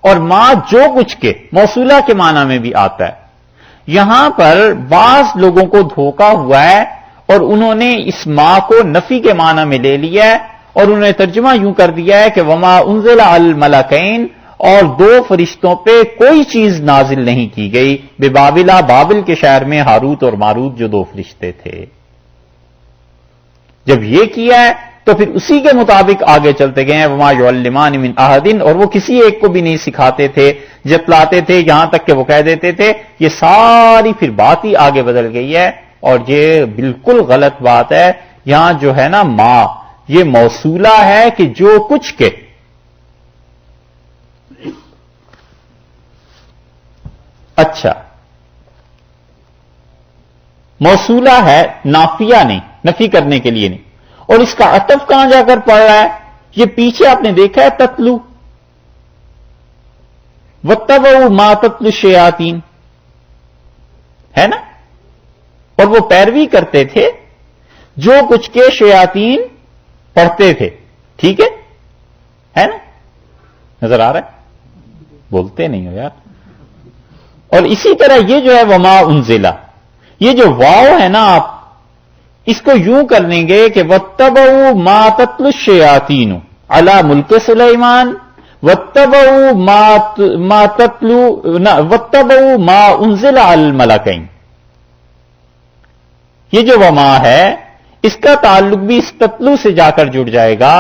اور ماں جو کچھ کے موصولہ کے معنی میں بھی آتا ہے۔ یہاں پر بعض لوگوں کو دھوکا ہوا ہے اور انہوں نے اس ماں کو نفی کے معنی میں لے لیا ہے، اور انہوں نے ترجمہ یوں کر دیا ہے کہ وما انزل علی الملکین، اور دو فرشتوں پہ کوئی چیز نازل نہیں کی گئی ببابلا، بابل کے شہر میں ہاروت اور ماروت جو دو فرشتے تھے. جب یہ کیا ہے تو پھر اسی کے مطابق آگے چلتے گئے ہیں. وما یعلمان من احد، اور وہ کسی ایک کو بھی نہیں سکھاتے تھے، جتلاتے تھے، یہاں تک کہ وہ کہہ دیتے تھے. یہ ساری پھر بات ہی آگے بدل گئی ہے اور یہ بالکل غلط بات ہے. یہاں جو ہے نا ماں، یہ موصولہ ہے کہ جو کچھ کے. اچھا، موصولہ ہے، نافیہ نہیں، نفی کرنے کے لیے نہیں. اور اس کا عطف کہاں جا کر پڑ رہا ہے؟ یہ پیچھے آپ نے دیکھا ہے تتلو، واتبعوا ما تتلو الشیاطین ہے نا، اور وہ پیروی کرتے تھے جو کچھ کے شیاطین پڑھتے تھے. ٹھیک ہے نا؟ نظر آ رہا ہے؟ بولتے نہیں ہو یار. اور اسی طرح یہ جو ہے وما انزلہ، یہ جو واو ہے نا، آپ اس کو یوں کر لیں گے کہ واتبعوا ما تتلو الشیاطین علی ملک سلیمان واتبعوا ما تتلو واتبعوا ما انزل علی الملکین. یہ جو وما ہے اس کا تعلق بھی اس تتلو سے جا کر جڑ جائے گا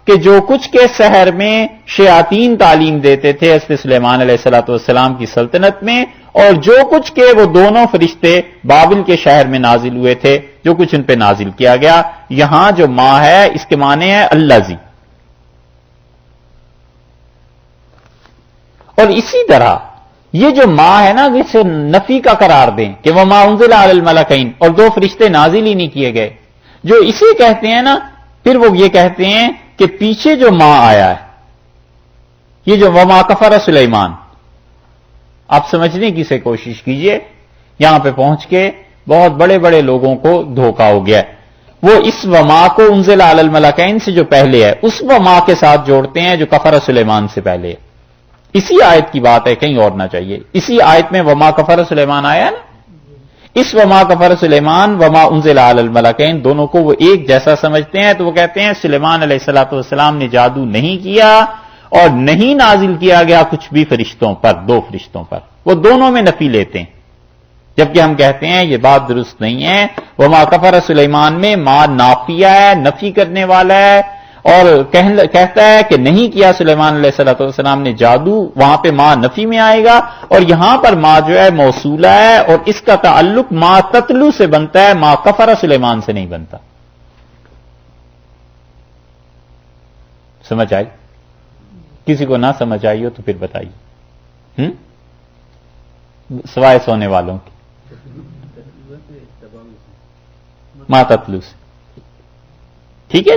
کہ جو کچھ کے سحر میں شیاطین تعلیم دیتے تھے حضرت سلیمان علیہ الصلوۃ والسلام کی سلطنت میں، اور جو کچھ کے وہ دونوں فرشتے بابل کے شہر میں نازل ہوئے تھے، جو کچھ ان پہ نازل کیا گیا. یہاں جو ماں ہے اس کے معنی ہے الذی. اور اسی طرح یہ جو ماں ہے نا، اسے نفی کا قرار دیں کہ وہ ما انزل علی الملکین، اور دو فرشتے نازل ہی نہیں کیے گئے، جو اسے کہتے ہیں نا، پھر وہ یہ کہتے ہیں کہ پیچھے جو ماں آیا ہے، یہ جو وما کفر سلیمان، آپ سمجھنے کی سے کوشش کیجئے. یہاں پہ پہنچ کے بہت بڑے بڑے لوگوں کو دھوکا ہو گیا. وہ اس وما کو انزل علی الملکین سے جو پہلے ہے اس وما کے ساتھ جوڑتے ہیں جو کفر سلیمان سے پہلے ہے. اسی آیت کی بات ہے، کہیں اور نہ چاہیے. اسی آیت میں وما کفر سلیمان آیا نا، اس وما کفر سلیمان وما انزل علی الملکین دونوں کو وہ ایک جیسا سمجھتے ہیں. تو وہ کہتے ہیں سلیمان علیہ الصلوۃ والسلام نے جادو نہیں کیا اور نہیں نازل کیا گیا کچھ بھی فرشتوں پر، دو فرشتوں پر. وہ دونوں میں نفی لیتے ہیں، جبکہ ہم کہتے ہیں یہ بات درست نہیں ہے. وما کفر سلیمان میں ما نافیہ ہے، نفی کرنے والا ہے، اور کہتا ہے کہ نہیں کیا سلیمان علیہ الصلوۃ والسلام نے جادو، وہاں پہ ما نفی میں آئے گا. اور یہاں پر ما جو ہے موصولہ ہے اور اس کا تعلق ما تتلو سے بنتا ہے، ما کفر سلیمان سے نہیں بنتا. سمجھ آئی؟ کسی کو نہ سمجھ آئی ہو تو پھر بتائیے، سوائے سونے والوں کی. ما تتلو سے ٹھیک ہے،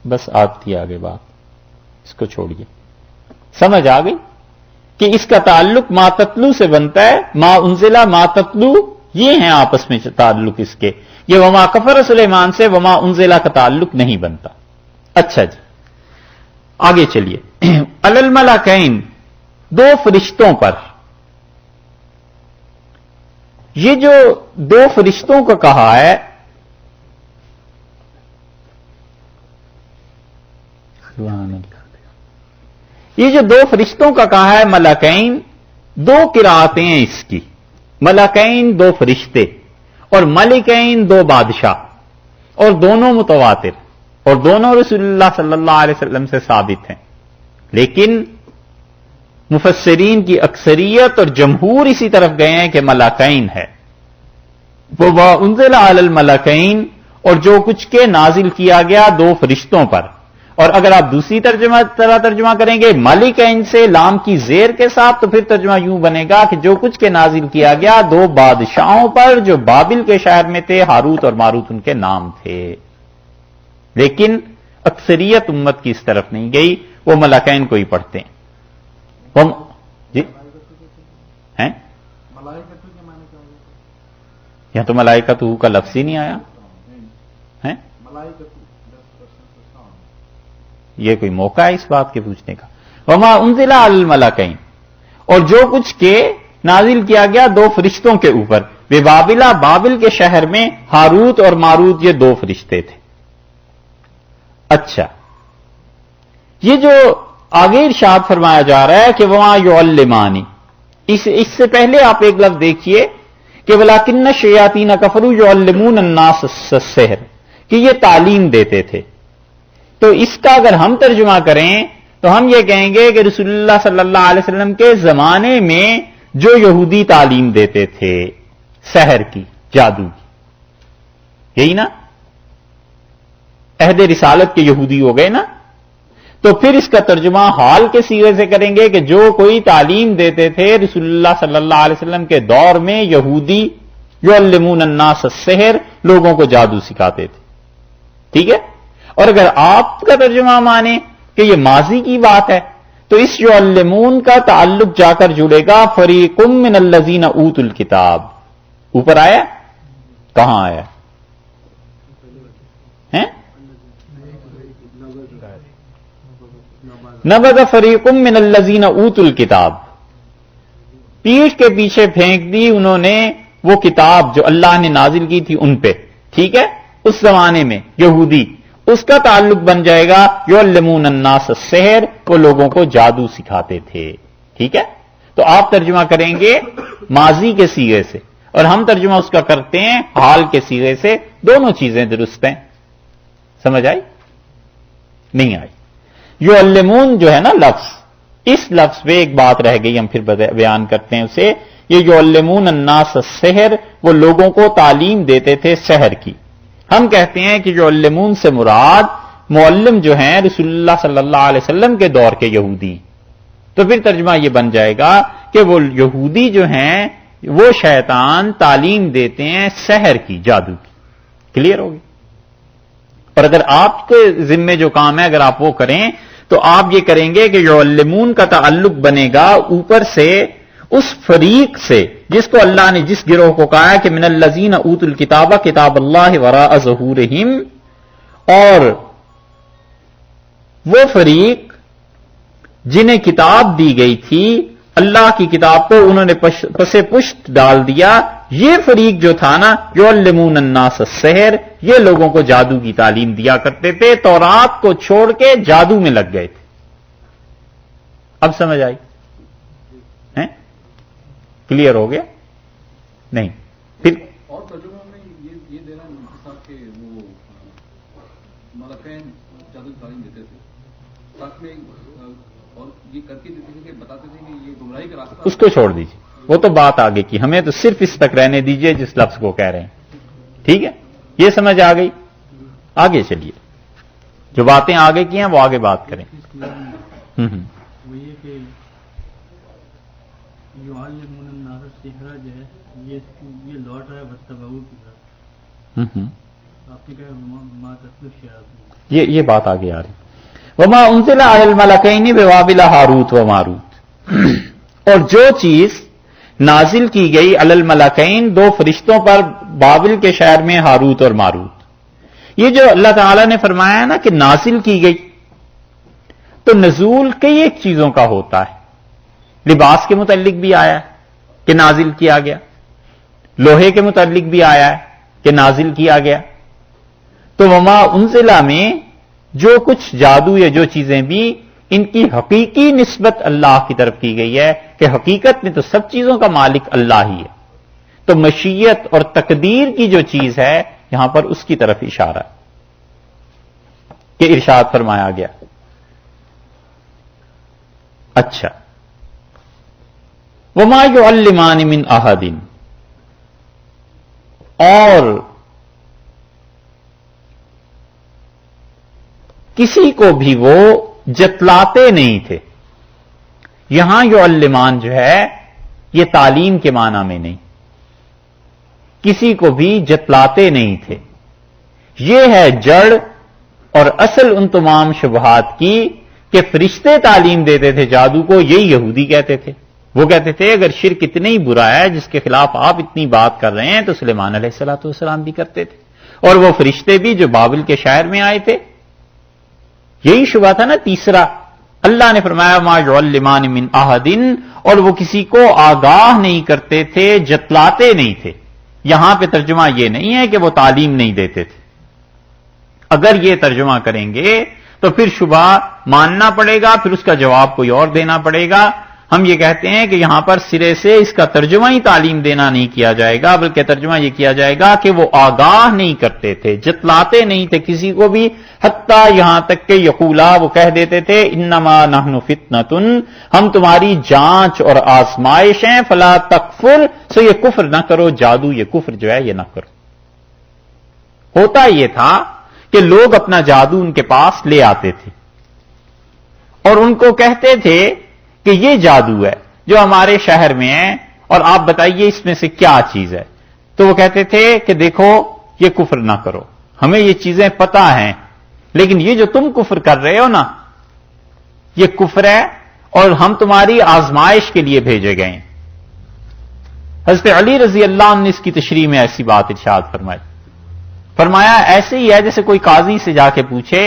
بس آتی آگے بات، اس کو چھوڑیے. سمجھ آ گئی کہ اس کا تعلق ما تتلو سے بنتا ہے. ما انزلہ، ما تتلو یہ ہیں آپس میں تعلق اس کے. یہ وما کفر سلیمان سے وما انزلہ کا تعلق نہیں بنتا. اچھا جی آگے چلیے. علی الملکین، دو فرشتوں پر. یہ جو دو فرشتوں کا کہا ہے، یہ جو دو فرشتوں کا کہا ہے ملکین، دو قراتیں ہیں اس کی. ملکین دو فرشتے اور ملکین دو بادشاہ، اور دونوں متواتر اور دونوں رسول اللہ صلی اللہ علیہ وسلم سے ثابت ہیں. لیکن مفسرین کی اکثریت اور جمہور اسی طرف گئے ہیں کہ ملکین ہے. وہ انزل علی الملکین، اور جو کچھ کے نازل کیا گیا دو فرشتوں پر. اور اگر آپ دوسری طرح ترجمہ کریں گے ملکین سے لام کی زیر کے ساتھ، تو پھر ترجمہ یوں بنے گا کہ جو کچھ کے نازل کیا گیا دو بادشاہوں پر جو بابل کے شہر میں تھے، ہاروت اور ماروت ان کے نام تھے. لیکن اکثریت امت کی اس طرف نہیں گئی، وہ ملکین کو ہی پڑھتے ہیں. جی ہیں یہاں تو ملائکۃ کا لفظ ہی نہیں آیا ہے. یہ کوئی موقع ہے اس بات کے پوچھنے کا. وما انزل علی الملکین، اور جو کچھ کے نازل کیا گیا دو فرشتوں کے اوپر، ببابلا، بابل کے شہر میں، ہاروت اور ماروت یہ دو فرشتے تھے. اچھا یہ جو آگے ارشاد فرمایا جا رہا ہے کہ وما یعلمانی، اس سے پہلے آپ ایک لفظ دیکھیے کہ ولاکن الشیاطین کفروا یعلمون الناس السحر، کہ یہ تعلیم دیتے تھے. تو اس کا اگر ہم ترجمہ کریں تو ہم یہ کہیں گے کہ رسول اللہ صلی اللہ علیہ وسلم کے زمانے میں جو یہودی تعلیم دیتے تھے سحر کی، جادو کی، یہی نا عہد رسالت کے یہودی ہو گئے نا. تو پھر اس کا ترجمہ حال کے صیغے سے کریں گے کہ جو کوئی تعلیم دیتے تھے رسول اللہ صلی اللہ علیہ وسلم کے دور میں یہودی، یعلمون الناس السحر، لوگوں کو جادو سکھاتے تھے. ٹھیک ہے. اور اگر آپ کا ترجمہ مانیں کہ یہ ماضی کی بات ہے تو اس یعلمون کا تعلق جا کر جڑے گا فریق من الذین اوتوا الکتاب. اوپر آیا؟ کہاں آیا ہے؟ نبذ فریق من الذین اوتوا الکتاب، پیٹھ کے پیچھے پھینک دی انہوں نے وہ کتاب جو اللہ نے نازل کی تھی ان پہ. ٹھیک ہے. اس زمانے میں یہودی، اس کا تعلق بن جائے گا یعلمون الناس السحر، وہ لوگوں کو جادو سکھاتے تھے. ٹھیک ہے. تو آپ ترجمہ کریں گے ماضی کے صیغے سے اور ہم ترجمہ اس کا کرتے ہیں حال کے صیغے سے. دونوں چیزیں درست ہیں. سمجھ آئی؟ نہیں آئی؟ یعلمون جو ہے نا لفظ، اس لفظ پہ ایک بات رہ گئی، ہم پھر بیان کرتے ہیں اسے. یہ یعلمون الناس السحر، وہ لوگوں کو تعلیم دیتے تھے سحر کی. ہم کہتے ہیں کہ یعلمون سے مراد معلم جو ہیں رسول اللہ صلی اللہ علیہ وسلم کے دور کے یہودی. تو پھر ترجمہ یہ بن جائے گا کہ وہ یہودی جو ہیں وہ شیطان تعلیم دیتے ہیں سحر کی، جادو کی. کلیئر ہوگی؟ اور اگر آپ کے ذمے جو کام ہے اگر آپ وہ کریں تو آپ یہ کریں گے کہ یعلمون کا تعلق بنے گا اوپر سے اس فریق سے جس کو اللہ نے جس گروہ کو کہا ہے کہ من الذین اوتوا الکتاب کتاب اللہ وراء ظہورہم، اور وہ فریق جنہیں کتاب دی گئی تھی اللہ کی کتاب کو انہوں نے پس پشت ڈال دیا. یہ فریق جو تھا نا یعلمون الناس السحر، یہ لوگوں کو جادو کی تعلیم دیا کرتے تھے، تورات کو چھوڑ کے جادو میں لگ گئے تھے. اب سمجھ آئی؟ کلیئر ہو گیا؟ نہیں پھر اور ترجمہ میں یہ دینا صاحب کہ وہ ملکین جادو کی تعلیم دیتے تھے، ساتھ میں اور یہ کر کے دیتے تھے کہ بتاتے تھے کہ یہ گمراہی کا راستہ. اس کو چھوڑ دیجیے، وہ تو بات آگے کی، ہمیں تو صرف اس تک رہنے دیجیے جس لفظ کو کہہ رہے ہیں. ٹھیک ہے. یہ سمجھ آ گئی؟ آگے چلیے، جو باتیں آگے کی ہیں وہ آگے بات کریں. وہ یہ کہ یعلمون الناس السحر جو ہے یہ لوٹ رہا ہے واتبعوا کی طرف. آپ نے کہا ما تتلو الشیاطین، یہ بات آگے آ رہی. وما انزل علی الملکین ببابل ہاروت و ماروت، اور جو چیز نازل کی گئی علی الملکین، دو فرشتوں پر بابل کے شہر میں ہاروت اور ماروت. یہ جو اللہ تعالی نے فرمایا ہے نا کہ نازل کی گئی، تو نزول کئی ایک چیزوں کا ہوتا ہے. لباس کے متعلق بھی آیا ہے کہ نازل کیا گیا، لوہے کے متعلق بھی آیا ہے کہ نازل کیا گیا. تو وما انزلہ میں جو کچھ جادو یا جو چیزیں بھی، ان کی حقیقی نسبت اللہ کی طرف کی گئی ہے کہ حقیقت میں تو سب چیزوں کا مالک اللہ ہی ہے. تو مشیت اور تقدیر کی جو چیز ہے یہاں پر اس کی طرف اشارہ ہے کہ ارشاد فرمایا گیا. اچھا، وما یعلمان من احد، اور کسی کو بھی وہ جتلاتے نہیں تھے. یہاں یعلمان جو ہے یہ تعلیم کے معنی میں نہیں، کسی کو بھی جتلاتے نہیں تھے. یہ ہے جڑ اور اصل ان تمام شبہات کی کہ فرشتے تعلیم دیتے تھے جادو کو، یہی یہودی کہتے تھے. وہ کہتے تھے اگر شرک اتنا ہی برا ہے جس کے خلاف آپ اتنی بات کر رہے ہیں تو سلیمان علیہ الصلوۃ والسلام بھی کرتے تھے، اور وہ فرشتے بھی جو بابل کے شہر میں آئے تھے. یہی شبہ تھا نا تیسرا. اللہ نے فرمایا ما یعلمان من احد، اور وہ کسی کو آگاہ نہیں کرتے تھے، جتلاتے نہیں تھے. یہاں پہ ترجمہ یہ نہیں ہے کہ وہ تعلیم نہیں دیتے تھے. اگر یہ ترجمہ کریں گے تو پھر شبہ ماننا پڑے گا، پھر اس کا جواب کوئی اور دینا پڑے گا۔ ہم یہ کہتے ہیں کہ یہاں پر سرے سے اس کا ترجمہ ہی تعلیم دینا نہیں کیا جائے گا، بلکہ ترجمہ یہ کیا جائے گا کہ وہ آگاہ نہیں کرتے تھے، جتلاتے نہیں تھے کسی کو بھی، حتیٰ یہاں تک کہ یقولا وہ کہہ دیتے تھے انما نحن فتنۃ، ہم تمہاری جانچ اور آزمائش ہیں، فلا تکفر، سو یہ کفر نہ کرو، جادو یہ کفر جو ہے یہ نہ کرو۔ ہوتا یہ تھا کہ لوگ اپنا جادو ان کے پاس لے آتے تھے اور ان کو کہتے تھے کہ یہ جادو ہے جو ہمارے شہر میں ہے اور آپ بتائیے اس میں سے کیا چیز ہے، تو وہ کہتے تھے کہ دیکھو یہ کفر نہ کرو، ہمیں یہ چیزیں پتہ ہیں، لیکن یہ جو تم کفر کر رہے ہو نا یہ کفر ہے اور ہم تمہاری آزمائش کے لیے بھیجے گئے ہیں۔ حضرت علی رضی اللہ عنہ نے اس کی تشریح میں ایسی بات ارشاد فرمایا ایسے ہی ہے جیسے کوئی قاضی سے جا کے پوچھے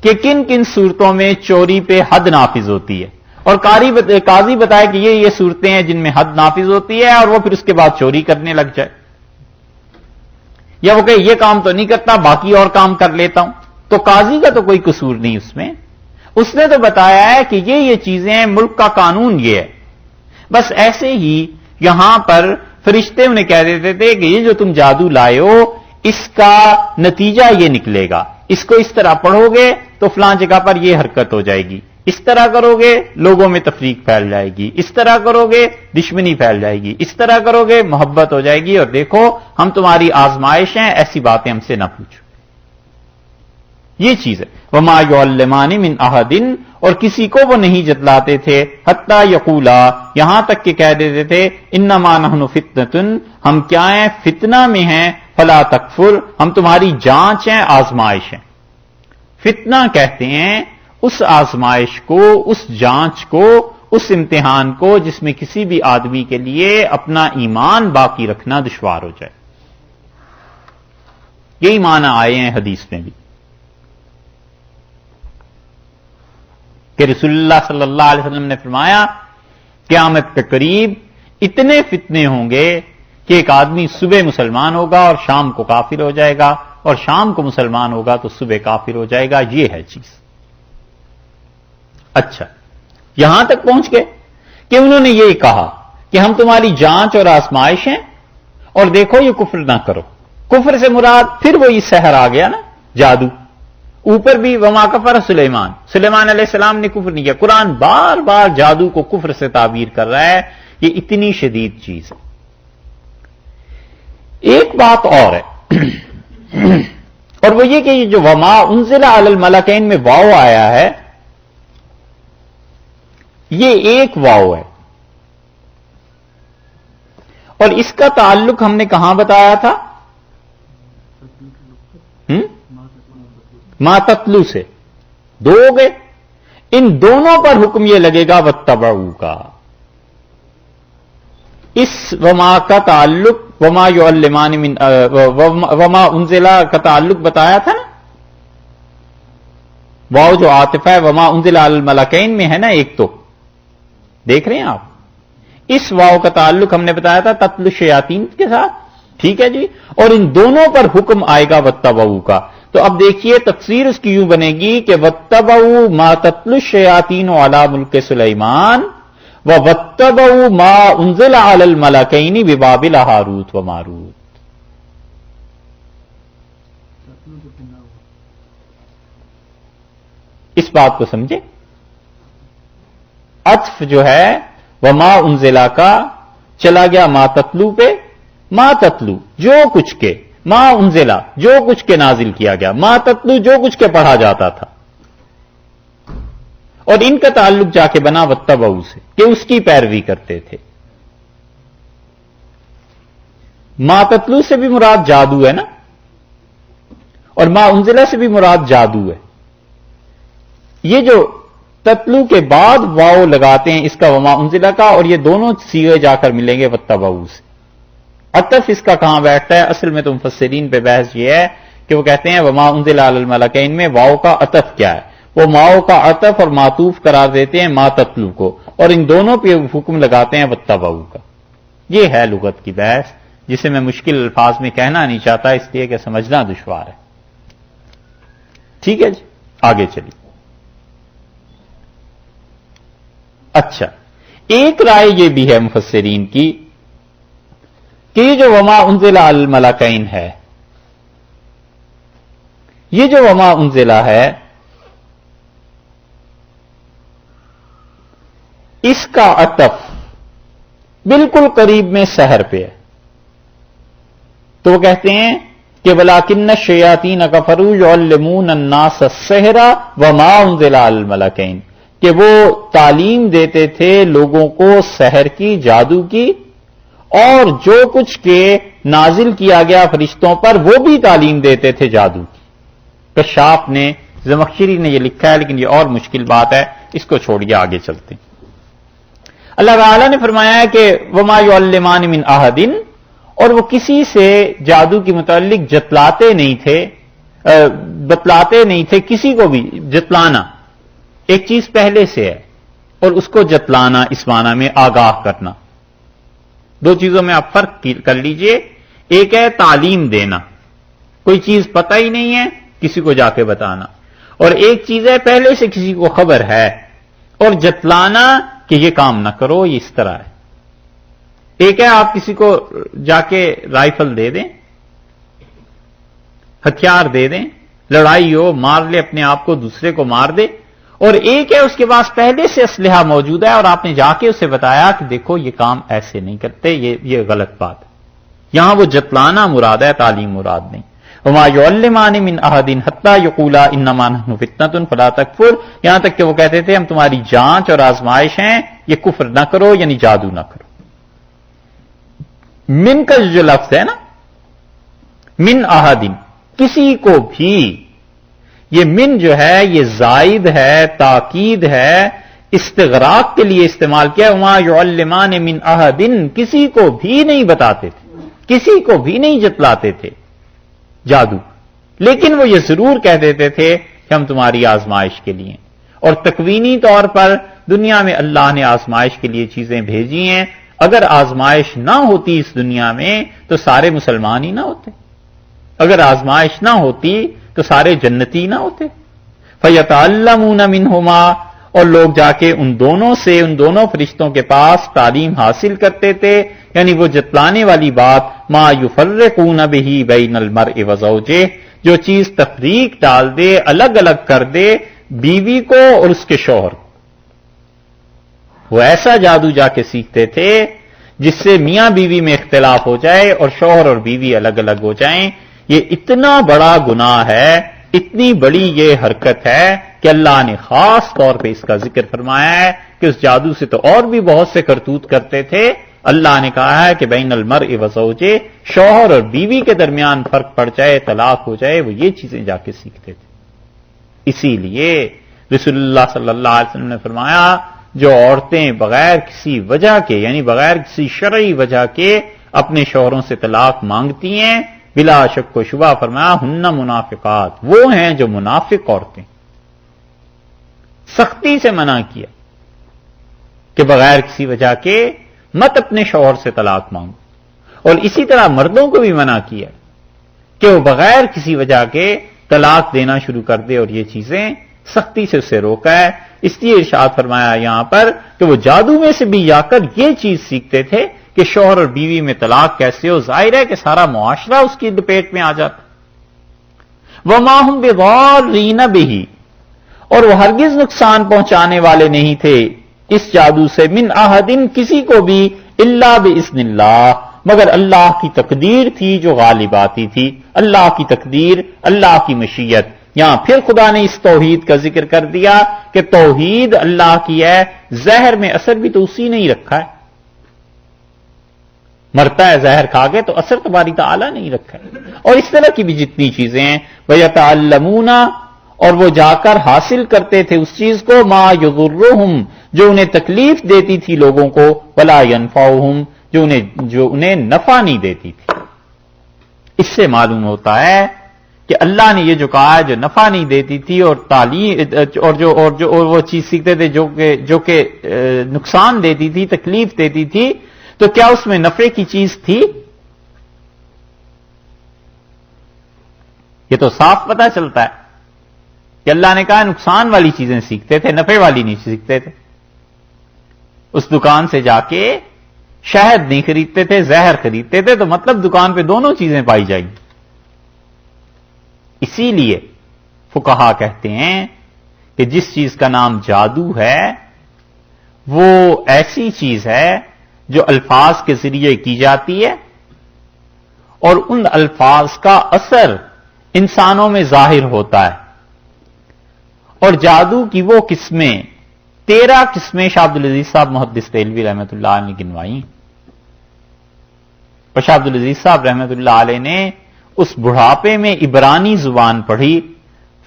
کہ کن کن صورتوں میں چوری پہ حد نافذ ہوتی ہے، اور قاضی بتائے کہ یہ صورتیں ہیں جن میں حد نافذ ہوتی ہے، اور وہ پھر اس کے بعد چوری کرنے لگ جائے، یا وہ کہے یہ کام تو نہیں کرتا باقی اور کام کر لیتا ہوں، تو قاضی کا تو کوئی قصور نہیں اس میں، اس نے تو بتایا ہے کہ یہ چیزیں ملک کا قانون یہ ہے۔ بس ایسے ہی یہاں پر فرشتے انہیں کہہ دیتے تھے کہ یہ جو تم جادو لائے ہو اس کا نتیجہ یہ نکلے گا، اس کو اس طرح پڑھو گے تو فلاں جگہ پر یہ حرکت ہو جائے گی، اس طرح کرو گے لوگوں میں تفریق پھیل جائے گی، اس طرح کرو گے دشمنی پھیل جائے گی، اس طرح کرو گے محبت ہو جائے گی، اور دیکھو ہم تمہاری آزمائش ہیں، ایسی باتیں ہم سے نہ پوچھو۔ یہ چیز ہے وما یعلمان من احد، اور کسی کو وہ نہیں جتلاتے تھے حتی یقولا، یہاں تک کہ کہہ دیتے تھے انما نحن فتنۃ، ہم کیا ہیں فتنہ میں ہیں، فلا تکفر، ہم تمہاری جانچ ہیں آزمائش ہیں۔ فتنہ کہتے ہیں اس آزمائش کو، اس جانچ کو، اس امتحان کو جس میں کسی بھی آدمی کے لیے اپنا ایمان باقی رکھنا دشوار ہو جائے۔ یہی معنی آئے ہیں حدیث میں بھی کہ رسول اللہ صلی اللہ علیہ وسلم نے فرمایا قیامت کے قریب اتنے فتنے ہوں گے کہ ایک آدمی صبح مسلمان ہوگا اور شام کو کافر ہو جائے گا، اور شام کو مسلمان ہوگا تو صبح کافر ہو جائے گا، یہ ہے چیز۔ اچھا یہاں تک پہنچ گئے کہ انہوں نے یہ کہا کہ ہم تمہاری جانچ اور آزمائش ہیں، اور دیکھو یہ کفر نہ کرو۔ کفر سے مراد پھر وہی سحر آ گیا نا، جادو۔ اوپر بھی وما کفر سلیمان علیہ السلام نے کفر نہیں کیا۔ قرآن بار بار جادو کو کفر سے تعبیر کر رہا ہے، یہ اتنی شدید چیز ہے۔ ایک بات اور ہے اور وہ یہ کہ یہ جو وما انزل علی الملکین میں واو آیا ہے، یہ ایک واو ہے، اور اس کا تعلق ہم نے کہاں بتایا تھا؟ ما تتلو سے دو ہو گئے، ان دونوں پر حکم یہ لگے گا واتبعوا کا۔ اس وما کا تعلق وما یعلمان من وما انزلا کا تعلق بتایا تھا نا، واو جو عاطفہ ہے وما انزل علی الملکین میں ہے نا ایک، تو دیکھ رہے ہیں آپ، اس واو کا تعلق ہم نے بتایا تھا تتلو الشیاطین کے ساتھ، ٹھیک ہے جی، اور ان دونوں پر حکم آئے گا واتبعوا کا۔ تو اب دیکھیے تفسیر اس کی یوں بنے گی کہ واتبعوا ما تتلو الشیاطین علی ملک سلیمان واتبعوا ما انزل علی الملکین ببابل ہاروت و ماروت۔ اس بات کو سمجھے، عطف جو ہے وما انزلا کا چلا گیا ما تتلو پہ، ما تتلو جو کچھ کے، ما انزلا جو کچھ کے نازل کیا گیا، ما تتلو جو کچھ کے پڑھا جاتا تھا، اور ان کا تعلق جا کے بنا واتبعوا سے کہ اس کی پیروی کرتے تھے۔ ما تتلو سے بھی مراد جادو ہے نا، اور ما انزلا سے بھی مراد جادو ہے۔ یہ جو تتلو کے بعد واو لگاتے ہیں اس کا وما انزلا کا، اور یہ دونوں صیغے جا کر ملیں گے واتبعوا سے۔ عطف اس کا کہاں بیٹھتا ہے؟ اصل میں تو مفسرین پہ بحث یہ ہے کہ وہ کہتے ہیں وما انزل علی الملکین میں واو کا عطف کیا ہے، وہ ماؤ کا عطف اور معطوف قرار دیتے ہیں ما تتلو کو، اور ان دونوں پہ حکم لگاتے ہیں واتبعوا کا۔ یہ ہے لغت کی بحث جسے میں مشکل الفاظ میں کہنا نہیں چاہتا، اس لیے کہ سمجھنا دشوار ہے۔ ٹھیک ہے جی، آگے چلیے۔ اچھا، ایک رائے یہ بھی ہے مفسرین کی کہ یہ جو وما انزل علی الملکین ہے، یہ جو وما انزلہ ہے، اس کا عطف بالکل قریب میں سحر پہ ہے. تو وہ کہتے ہیں کہ وَلَٰكِنَّ الشَّيَاطِينَ كَفَرُوا يُعَلِّمُونَ النَّاسَ السِّحْرَ وَمَا أُنزِلَ عَلَى الْمَلَكَيْنِ، کہ وہ تعلیم دیتے تھے لوگوں کو سحر کی، جادو کی، اور جو کچھ کے نازل کیا گیا فرشتوں پر وہ بھی تعلیم دیتے تھے جادو کی. کشاف نے، زمخشری نے یہ لکھا ہے، لیکن یہ اور مشکل بات ہے، اس کو چھوڑیے آگے چلتے ہیں. اللہ تعالیٰ نے فرمایا ہے کہ وَمَا يُعَلِّمَانِ مِنْ أَحَدٍ، اور وہ کسی سے جادو کے متعلق جتلاتے نہیں تھے، بتلاتے نہیں تھے کسی کو بھی. جتلانا ایک چیز پہلے سے ہے، اور اس کو جتلانا اس معنی میں آگاہ کرنا. دو چیزوں میں آپ فرق کر لیجئے. ایک ہے تعلیم دینا، کوئی چیز پتہ ہی نہیں ہے کسی کو جا کے بتانا، اور ایک چیز ہے پہلے سے کسی کو خبر ہے اور جتلانا کہ یہ کام نہ کرو، یہ اس طرح ہے. ایک ہے آپ کسی کو جا کے رائفل دے دیں، ہتھیار دے دیں، لڑائی ہو، مار لے اپنے آپ کو، دوسرے کو مار دے. اور ایک ہے اس کے پاس پہلے سے اسلحہ موجود ہے اور آپ نے جا کے اسے بتایا کہ دیکھو یہ کام ایسے نہیں کرتے، یہ غلط بات ہے. یہاں وہ جتلانا مراد ہے، تعلیم مراد نہیں. وَمَا يُعَلِّمَانِ مِنْ أَحَدٍ حَتَّى يَقُولَا إِنَّمَا نَحْنُ فِتْنَةٌ فَلَا تَكْفُرْ، یہاں تک کہ وہ کہتے تھے ہم تمہاری جانچ اور آزمائش ہیں، یہ کفر نہ کرو، یعنی جادو نہ کرو. من کا جو لفظ ہے نا، من احدن، کسی کو بھی، یہ من جو ہے یہ زائد ہے، تاکید ہے، استغراق کے لیے استعمال کیا. وما يعلمان من احدن، کسی کو بھی نہیں بتاتے تھے، کسی کو بھی نہیں جتلاتے تھے جادو، لیکن وہ یہ ضرور کہہ دیتے تھے کہ ہم تمہاری آزمائش کے لیے. اور تکوینی طور پر دنیا میں اللہ نے آزمائش کے لیے چیزیں بھیجی ہیں. اگر آزمائش نہ ہوتی اس دنیا میں تو سارے مسلمان ہی نہ ہوتے، اگر آزمائش نہ ہوتی تو سارے جنتی نہ ہوتے. فَيَتَعَلَّمُونَ مِنْهُمَا، اور لوگ جا کے ان دونوں سے، ان دونوں فرشتوں کے پاس تعلیم حاصل کرتے تھے. یعنی وہ جتلانے والی بات، ما يُفَرِّقُونَ بِهِ بَيْنَ الْمَرْءِ وَزَوْجِهِ، جو چیز تفریق ڈال دے، الگ الگ کر دے بیوی کو اور اس کے شوہر کو. وہ ایسا جادو جا کے سیکھتے تھے جس سے میاں بیوی میں اختلاف ہو جائے اور شوہر اور بیوی الگ الگ ہو جائیں. یہ اتنا بڑا گناہ ہے، اتنی بڑی یہ حرکت ہے کہ اللہ نے خاص طور پہ اس کا ذکر فرمایا ہے کہ اس جادو سے تو اور بھی بہت سے کرتوت کرتے تھے. اللہ نے کہا ہے کہ بین المرء وزوجہ، شوہر اور بیوی کے درمیان فرق پڑ جائے، طلاق ہو جائے، وہ یہ چیزیں جا کے سیکھتے تھے. اسی لیے رسول اللہ صلی اللہ علیہ وسلم نے فرمایا جو عورتیں بغیر کسی وجہ کے، یعنی بغیر کسی شرعی وجہ کے اپنے شوہروں سے طلاق مانگتی ہیں، بلا شک و شبہ فرمایا ہن منافقات، وہ ہیں جو منافق عورتیں. سختی سے منع کیا کہ بغیر کسی وجہ کے مت اپنے شوہر سے طلاق مانگو. اور اسی طرح مردوں کو بھی منع کیا کہ وہ بغیر کسی وجہ کے طلاق دینا شروع کر دے، اور یہ چیزیں سختی سے اسے روکا ہے. اس لیے ارشاد فرمایا یہاں پر کہ وہ جادو میں سے بھی جا کر یہ چیز سیکھتے تھے کہ شوہر اور بیوی میں طلاق کیسے ہو. ظاہر ہے کہ سارا معاشرہ اس کی لپیٹ میں آ جاتا. وَمَا هُمْ بِضَارِّينَ بِهِ، اور وہ ہرگز نقصان پہنچانے والے نہیں تھے اس جادو سے، من احدن، کسی کو بھی، الا باذن اللہ، مگر اللہ کی تقدیر تھی جو غالب آتی تھی. اللہ کی تقدیر، اللہ کی مشیت. یہاں پھر خدا نے اس توحید کا ذکر کر دیا کہ توحید اللہ کی ہے. زہر میں اثر بھی تو اسی نے ہی رکھا ہے. مرتا ہے زہر کھا گئے تو اثر تو باری تعالیٰ نہیں رکھا ہے. اور اس طرح کی بھی جتنی چیزیں ہیں، وَيَتَعَلَّمُونَ، اور وہ جا کر حاصل کرتے تھے اس چیز کو، مَا يَضُرُّهُمْ، جو انہیں تکلیف دیتی تھی لوگوں کو، وَلَا يَنْفَعُهُمْ، جو انہیں نفع نہیں دیتی تھی. اس سے معلوم ہوتا ہے کہ اللہ نے یہ جو کہا ہے جو نفع نہیں دیتی تھی، اور تعلیم اور وہ چیز سیکھتے تھے جو کہ نقصان دیتی تھی، تکلیف دیتی تھی، تو کیا اس میں نفع کی چیز تھی؟ یہ تو صاف پتہ چلتا ہے کہ اللہ نے کہا نقصان والی چیزیں سیکھتے تھے، نفع والی نہیں سیکھتے تھے. اس دکان سے جا کے شہد نہیں خریدتے تھے، زہر خریدتے تھے، تو مطلب دکان پہ دونوں چیزیں پائی جائیں گی۔ اسی لیے فقہا کہتے ہیں کہ جس چیز کا نام جادو ہے وہ ایسی چیز ہے جو الفاظ کے ذریعے کی جاتی ہے اور ان الفاظ کا اثر انسانوں میں ظاہر ہوتا ہے۔ اور جادو کی وہ قسمیں 13 قسمیں شاہ عبدالعزیز صاحب محدث دہلوی رحمۃ اللہ علیہ نے گنوائیں، اور شاہ عبدالعزیز صاحب رحمۃ اللہ علیہ نے اس بڑھاپے میں عبرانی زبان پڑھی۔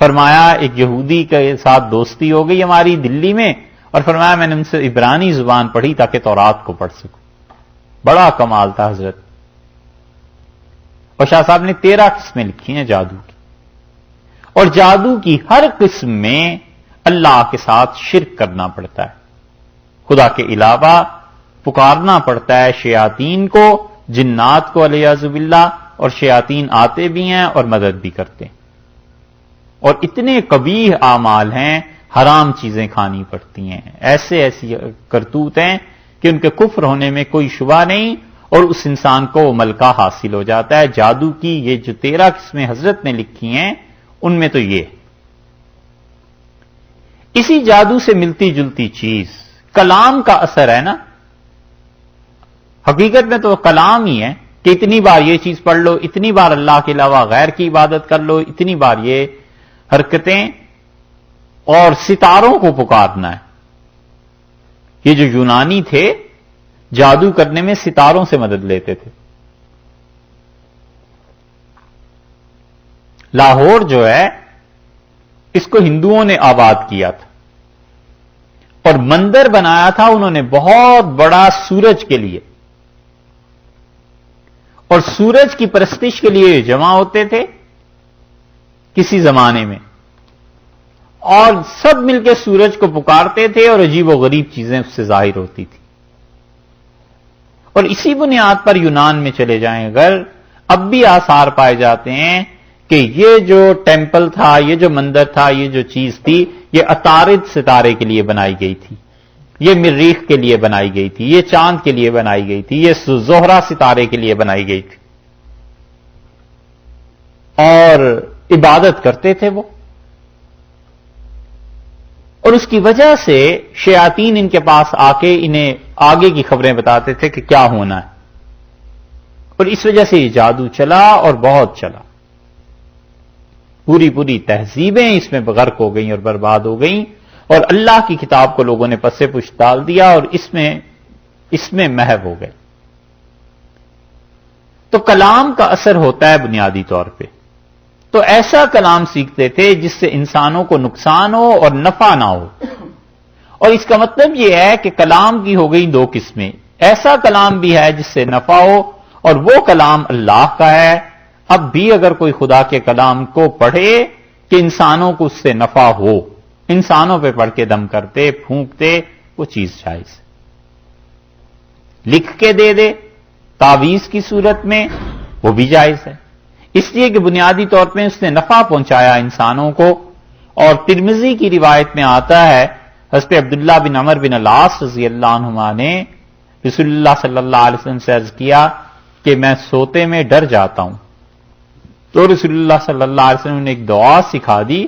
فرمایا ایک یہودی کے ساتھ دوستی ہو گئی ہماری دلی میں، اور فرمایا میں نے ان سے عبرانی زبان پڑھی تاکہ تورات کو پڑھ سکوں۔ بڑا کمال تھا حضرت۔ اور شاہ صاحب نے 13 قسمیں لکھی ہیں جادو کی، اور جادو کی ہر قسم میں اللہ کے ساتھ شرک کرنا پڑتا ہے، خدا کے علاوہ پکارنا پڑتا ہے شیاطین کو، جنات کو علیہ باللہ، اور شیاطین آتے بھی ہیں اور مدد بھی کرتے ہیں۔ اور اتنے قبیح اعمال ہیں، حرام چیزیں کھانی پڑتی ہیں، ایسی کرتوت ہیں کہ ان کے کفر ہونے میں کوئی شبہ نہیں، اور اس انسان کو وہ ملکہ حاصل ہو جاتا ہے۔ جادو کی یہ جو 13 قسمیں حضرت نے لکھی ہیں ان میں تو یہ اسی جادو سے ملتی جلتی چیز کلام کا اثر ہے نا۔ حقیقت میں تو کلام ہی ہے کہ اتنی بار یہ چیز پڑھ لو، اتنی بار اللہ کے علاوہ غیر کی عبادت کر لو، اتنی بار یہ حرکتیں، اور ستاروں کو پکارنا ہے۔ یہ جو یونانی تھے جادو کرنے میں ستاروں سے مدد لیتے تھے۔ لاہور جو ہے اس کو ہندوؤں نے آباد کیا تھا، اور مندر بنایا تھا انہوں نے بہت بڑا سورج کے لیے، اور سورج کی پرستش کے لیے جمع ہوتے تھے کسی زمانے میں، اور سب مل کے سورج کو پکارتے تھے، اور عجیب و غریب چیزیں اس سے ظاہر ہوتی تھی۔ اور اسی بنیاد پر یونان میں چلے جائیں اگر، اب بھی آثار پائے جاتے ہیں کہ یہ جو ٹیمپل تھا، یہ جو مندر تھا، یہ جو چیز تھی، یہ عطارد ستارے کے لیے بنائی گئی تھی، یہ مریخ کے لیے بنائی گئی تھی، یہ چاند کے لیے بنائی گئی تھی، یہ زہرہ ستارے کے لیے بنائی گئی تھی، اور عبادت کرتے تھے وہ۔ اور اس کی وجہ سے شیاطین ان کے پاس آ کے انہیں آگے کی خبریں بتاتے تھے کہ کیا ہونا ہے، اور اس وجہ سے یہ جادو چلا اور بہت چلا۔ پوری تہذیبیں اس میں غرق ہو گئیں اور برباد ہو گئیں، اور اللہ کی کتاب کو لوگوں نے پس پش ڈال دیا اور اس میں محو ہو گئے۔ تو کلام کا اثر ہوتا ہے بنیادی طور پہ، تو ایسا کلام سیکھتے تھے جس سے انسانوں کو نقصان ہو اور نفع نہ ہو۔ اور اس کا مطلب یہ ہے کہ کلام کی ہو گئی 2 قسمیں، ایسا کلام بھی ہے جس سے نفع ہو، اور وہ کلام اللہ کا ہے۔ اب بھی اگر کوئی خدا کے کلام کو پڑھے کہ انسانوں کو اس سے نفع ہو، انسانوں پہ پڑھ کے دم کرتے پھونکتے، وہ چیز جائز ہے۔ لکھ کے دے دے تعویذ کی صورت میں، وہ بھی جائز ہے، اس لیے کہ بنیادی طور پہ اس نے نفع پہنچایا انسانوں کو۔ اور ترمذی کی روایت میں آتا ہے حضرت عبداللہ بن عمر بن العاص رضی اللہ عنہما نے رسول اللہ صلی اللہ علیہ وسلم سے عرض کیا کہ میں سوتے میں ڈر جاتا ہوں، تو رسول اللہ صلی اللہ علیہ وسلم نے ایک دعا سکھا دی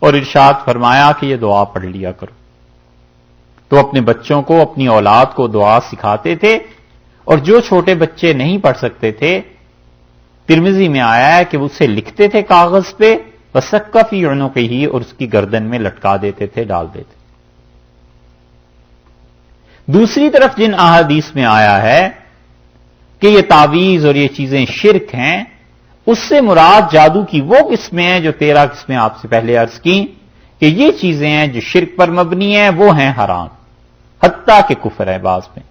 اور ارشاد فرمایا کہ یہ دعا پڑھ لیا کرو۔ تو اپنے بچوں کو، اپنی اولاد کو دعا سکھاتے تھے، اور جو چھوٹے بچے نہیں پڑھ سکتے تھے، ترمذی میں آیا ہے کہ اسے لکھتے تھے کاغذ پہ، وَسَكَّ فِي عُنُقِهِ، اور اس کی گردن میں لٹکا دیتے تھے، ڈال دیتے۔ دوسری طرف جن احادیث میں آیا ہے کہ یہ تعویذ اور یہ چیزیں شرک ہیں، اس سے مراد جادو کی وہ قسمیں ہیں جو 13 قسمیں آپ سے پہلے عرض کی کہ یہ چیزیں ہیں جو شرک پر مبنی ہیں، وہ ہیں حرام، حتیٰ کہ کفر ہے بعض میں،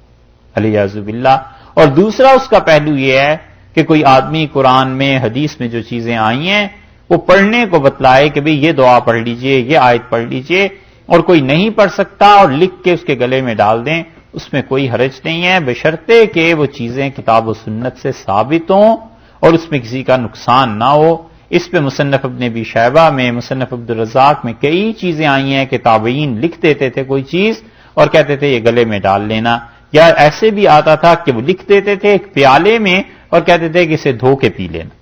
علیہ باللہ۔ اور دوسرا اس کا پہلو یہ ہے کہ کوئی آدمی قرآن میں، حدیث میں جو چیزیں آئی ہیں وہ پڑھنے کو بتلائے کہ بھئی یہ دعا پڑھ لیجئے، یہ آیت پڑھ لیجئے، اور کوئی نہیں پڑھ سکتا اور لکھ کے اس کے گلے میں ڈال دیں، اس میں کوئی حرج نہیں ہے، بشرطے کہ وہ چیزیں کتاب و سنت سے ثابت ہوں اور اس میں کسی کا نقصان نہ ہو۔ اس پہ مصنف ابن ابی شیبہ میں، مصنف عبدالرزاق میں کئی چیزیں آئی ہیں کہ تابعین لکھ دیتے تھے کوئی چیز اور کہتے تھے یہ گلے میں ڈال لینا، یا ایسے بھی آتا تھا کہ وہ لکھ دیتے تھے ایک پیالے میں اور کہتے تھے کہ اسے دھو کے پی لینا۔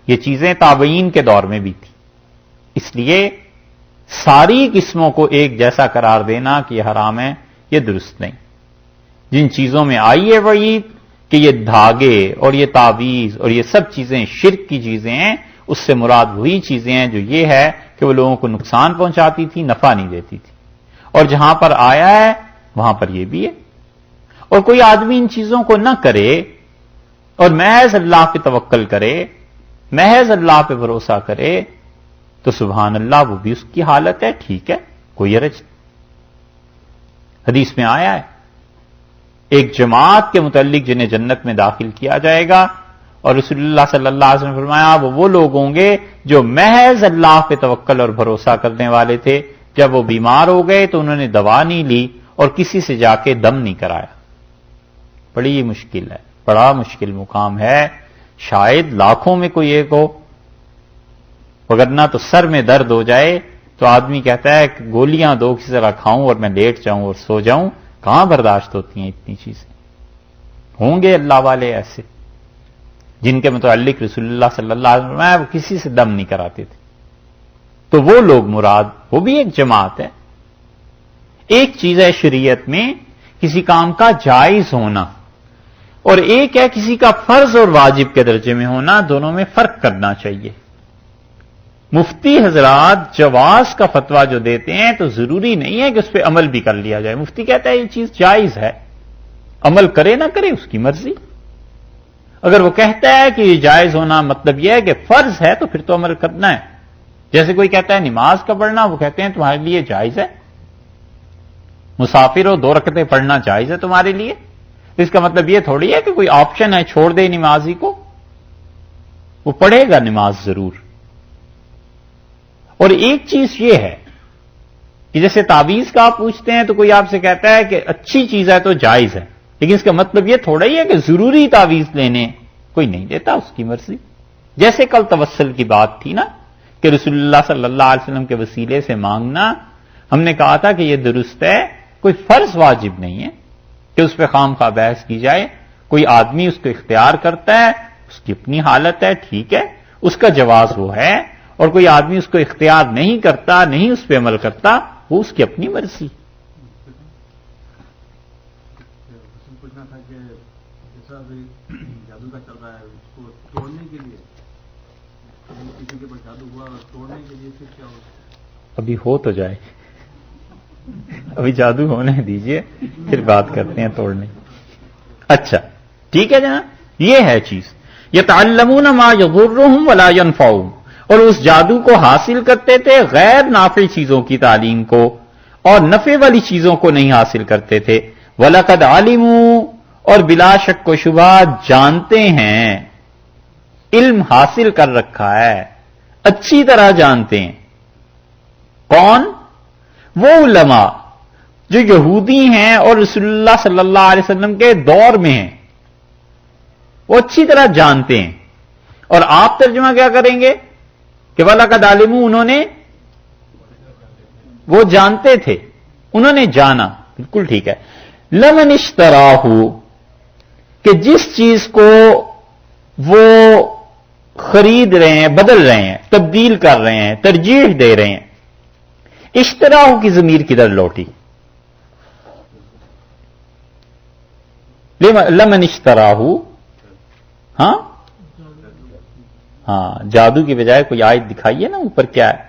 یہ چیزیں تابعین کے دور میں بھی تھی، اس لیے ساری قسموں کو ایک جیسا قرار دینا کہ یہ حرام ہے یہ درست نہیں۔ جن چیزوں میں آئی ہے وعید کہ یہ دھاگے اور یہ تعویذ اور یہ سب چیزیں شرک کی چیزیں ہیں، اس سے مراد وہی چیزیں ہیں جو یہ ہے کہ وہ لوگوں کو نقصان پہنچاتی تھی، نفع نہیں دیتی تھی، اور جہاں پر آیا ہے وہاں پر یہ بھی ہے۔ اور کوئی آدمی ان چیزوں کو نہ کرے اور محض اللہ پہ توکل کرے، محض اللہ پہ بھروسہ کرے، تو سبحان اللہ وہ بھی اس کی حالت ہے، ٹھیک ہے، کوئی حرج نہیں۔ حدیث میں آیا ہے ایک جماعت کے متعلق جنہیں جنت میں داخل کیا جائے گا، اور رسول اللہ صلی اللہ علیہ وسلم نے فرمایا وہ لوگ ہوں گے جو محض اللہ پہ توکل اور بھروسہ کرنے والے تھے، جب وہ بیمار ہو گئے تو انہوں نے دوا نہیں لی اور کسی سے جا کے دم نہیں کرایا۔ بڑی مشکل ہے، بڑا مشکل مقام ہے، شاید لاکھوں میں کوئی ایک ہو، وگرنہ تو سر میں درد ہو جائے تو آدمی کہتا ہے کہ گولیاں دو کسی طرح کھاؤں اور میں لیٹ جاؤں اور سو جاؤں، کہاں برداشت ہوتی ہیں اتنی چیزیں؟ ہوں گے اللہ والے ایسے جن کے متعلق رسول اللہ صلی اللہ علیہ وسلم وہ کسی سے دم نہیں کراتے تھے، تو وہ لوگ مراد، وہ بھی ایک جماعت ہے۔ ایک چیز ہے شریعت میں کسی کام کا جائز ہونا، اور ایک ہے کسی کا فرض اور واجب کے درجے میں ہونا، دونوں میں فرق کرنا چاہیے۔ مفتی حضرات جواز کا فتویٰ جو دیتے ہیں تو ضروری نہیں ہے کہ اس پہ عمل بھی کر لیا جائے۔ مفتی کہتا ہے یہ چیز جائز ہے، عمل کرے نہ کرے اس کی مرضی۔ اگر وہ کہتا ہے کہ یہ جائز ہونا مطلب یہ ہے کہ فرض ہے تو پھر تو عمل کرنا ہے۔ جیسے کوئی کہتا ہے نماز کا پڑھنا، وہ کہتے ہیں تمہارے لیے جائز ہے، مسافر ہو 2 رکعتیں پڑھنا جائز ہے تمہارے لیے، اس کا مطلب یہ تھوڑی ہے کہ کوئی آپشن ہے چھوڑ دے نمازی کو، وہ پڑھے گا نماز ضرور۔ اور ایک چیز یہ ہے کہ جیسے تعویذ کا آپ پوچھتے ہیں تو کوئی آپ سے کہتا ہے کہ اچھی چیز ہے تو جائز ہے، لیکن اس کا مطلب یہ تھوڑا ہی ہے کہ ضروری تعویذ لینے کوئی نہیں دیتا، اس کی مرضی۔ جیسے کل توسل کی بات تھی نا کہ رسول اللہ صلی اللہ علیہ وسلم کے وسیلے سے مانگنا، ہم نے کہا تھا کہ یہ درست ہے، کوئی فرض واجب نہیں ہے کہ اس پہ خام خواہ بحث کی جائے۔ کوئی آدمی اس کو اختیار کرتا ہے، اس کی اپنی حالت ہے، ٹھیک ہے، اس کا جواز وہ ہے، اور کوئی آدمی اس کو اختیار نہیں کرتا، نہیں اس پہ عمل کرتا، وہ اس کی اپنی مرضی۔ پوچھنا تھا کہ جیسا ابھی جادو کا چل رہا ہے اس کو توڑنے کے لیے، کسی کے پاس جادو ہوا اور توڑنے کے لیے پھر کیا ہوگا؟ ابھی ہو تو جائے، ابھی جادو ہونے دیجئے پھر بات کرتے ہیں توڑنے۔ اچھا ٹھیک ہے جناب، یہ ہے چیز یتعلمون ما یضرهم ولا ينفعهم، اور اس جادو کو حاصل کرتے تھے غیر نافع چیزوں کی تعلیم کو، اور نفع والی چیزوں کو نہیں حاصل کرتے تھے۔ وَلَقَدْ عَلِمُوا، اور بلا شک و شبہ جانتے ہیں، علم حاصل کر رکھا ہے، اچھی طرح جانتے ہیں۔ کون؟ وہ علماء جو یہودی ہیں اور رسول اللہ صلی اللہ علیہ وسلم کے دور میں ہیں، وہ اچھی طرح جانتے ہیں۔ اور آپ ترجمہ کیا کریں گے کہ وَلَقَدْ عَلِمُوا، انہوں نے، وہ جانتے تھے، انہوں نے جانا، بالکل ٹھیک ہے۔ لَمَنِ اشْتَرَاهُ، کہ جس چیز کو وہ خرید رہے ہیں، بدل رہے ہیں، تبدیل کر رہے ہیں، ترجیح دے رہے ہیں، اشتراہ کی ضمیر کدھر لوٹی؟ لمن اشتراہ، ہاں جادو کی بجائے کوئی آیت دکھائیے نا اوپر کیا ہے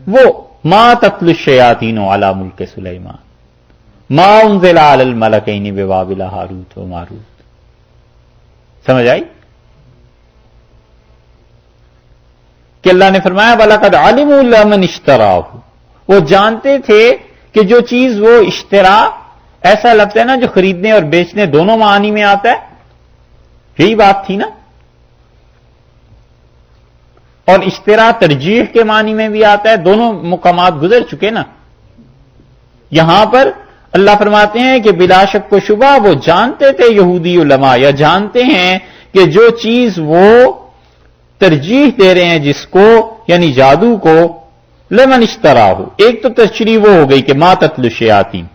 وہ، ما تتلو الشیاطین علی ملک سلیمان ما انزل علی الملکین ببابل ہاروت و ماروت۔ سمجھ آئی کہ اللہ نے فرمایا وَلَقَدْ عَلِمُوا لَمَنِ اشْتَرَاهُ، وہ جانتے تھے کہ جو چیز وہ اشترا، ایسا لفظ ہے نا جو خریدنے اور بیچنے دونوں معنی میں آتا ہے، یہی بات تھی نا۔ اور اشترا ترجیح کے معنی میں بھی آتا ہے، دونوں مقامات گزر چکے نا۔ یہاں پر اللہ فرماتے ہیں کہ بلا شک و شبہ وہ جانتے تھے یہودی علماء، یا جانتے ہیں کہ جو چیز وہ ترجیح دے رہے ہیں جس کو، یعنی جادو کو، لمن اشتراہو، ایک تو تشریح وہ ہو گئی کہ ما تتلو الشیاطین.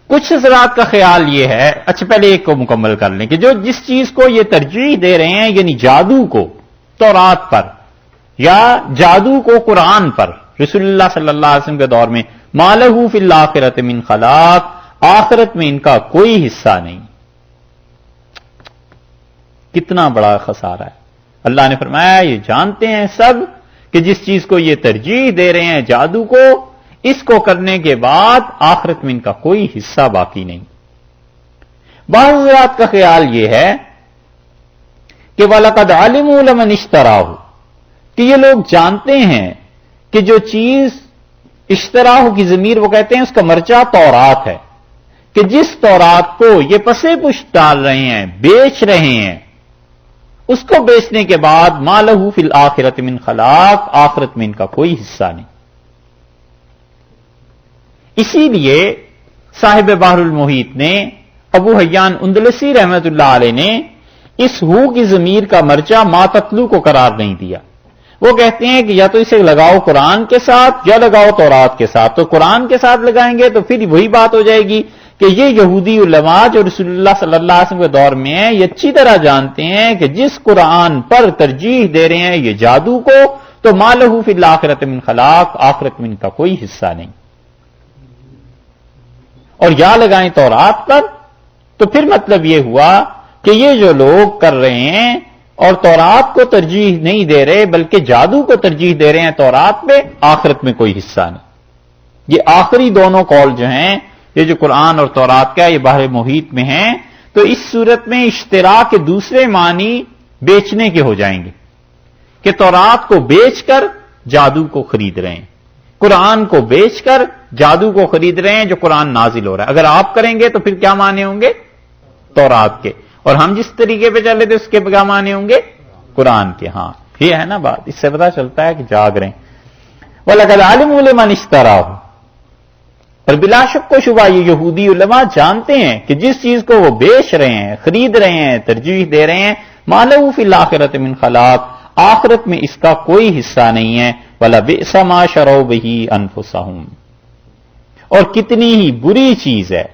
کچھ حضرات کا خیال یہ ہے، اچھا پہلے ایک کو مکمل کر لیں، کہ جو جس چیز کو یہ ترجیح دے رہے ہیں، یعنی جادو کو تورات پر یا جادو کو قرآن پر، رسول اللہ صلی اللہ علیہ وسلم کے دور میں ما لہ فی الآخرۃ من خلاق، آخرت میں ان کا کوئی حصہ نہیں. کتنا بڑا خسارہ ہے. اللہ نے فرمایا یہ جانتے ہیں سب کہ جس چیز کو یہ ترجیح دے رہے ہیں جادو کو، اس کو کرنے کے بعد آخرت میں ان کا کوئی حصہ باقی نہیں. بعض حضرات کا خیال یہ ہے کہ وَلَقَدْ عَلِمُوا لَمَنِ اشْتَرَاهُ، کہ یہ لوگ جانتے ہیں کہ جو چیز اشتراہ کی ضمیر وہ کہتے ہیں اس کا مرجع تورات ہے، کہ جس تورات کو یہ پسے پشت ڈال رہے ہیں، بیچ رہے ہیں، اس کو بیچنے کے بعد ما لہ فی الآخرۃ من خلاق، آخرت میں ان کا کوئی حصہ نہیں. اسی لیے صاحب بحر المحیط نے، ابو حیان اندلسی رحمت اللہ علیہ نے اس ہو کی ضمیر کا مرجع ما تتلو کو قرار نہیں دیا. وہ کہتے ہیں کہ یا تو اسے لگاؤ قرآن کے ساتھ یا لگاؤ تورات کے ساتھ. تو قرآن کے ساتھ لگائیں گے تو پھر وہی بات ہو جائے گی کہ یہ یہودی علماء جو رسول اللہ صلی اللہ علیہ وسلم کے دور میں ہیں، یہ اچھی طرح جانتے ہیں کہ جس قرآن پر ترجیح دے رہے ہیں یہ جادو کو، تو ما لہ فی الآخرۃ من خلاق، آخرت میں ان کا کوئی حصہ نہیں. اور یا لگائیں تورات پر، تو پھر مطلب یہ ہوا کہ یہ جو لوگ کر رہے ہیں اور تورات کو ترجیح نہیں دے رہے بلکہ جادو کو ترجیح دے رہے ہیں تورات پہ، آخرت میں کوئی حصہ نہیں. یہ آخری دونوں قول جو ہیں، یہ جو قرآن اور تورات کا یہ بحر محیط میں ہیں، تو اس صورت میں اشتراک کے دوسرے معنی بیچنے کے ہو جائیں گے کہ تورات کو بیچ کر جادو کو خرید رہے ہیں، قرآن کو بیچ کر جادو کو خرید رہے ہیں جو قرآن نازل ہو رہا ہے. اگر آپ کریں گے تو پھر کیا معنی ہوں گے؟ تورات کے. اور ہم جس طریقے پہ چلے تھے اس کے کیا معنی ہوں گے؟ قرآن کے. ہاں یہ ہے نا بات، اس سے پتا چلتا ہے کہ جاگ رہے ہیں. وَلَقَدْ عَلِمُوا لِمَنِ اشْتَرَاهُ، اور بلا شک و شبہ یہ یہودی علماء جانتے ہیں کہ جس چیز کو وہ بیچ رہے ہیں، خرید رہے ہیں، ترجیح دے رہے ہیں، مَا لَهُ فِي الْآخِرَةِ مِنْ خَلَاقٍ، آخرت میں اس کا کوئی حصہ نہیں ہے. وَلَبِئْسَ مَا شَرَوْا بِهِ أَنفُسَهُمْ، اور کتنی ہی بری چیز ہے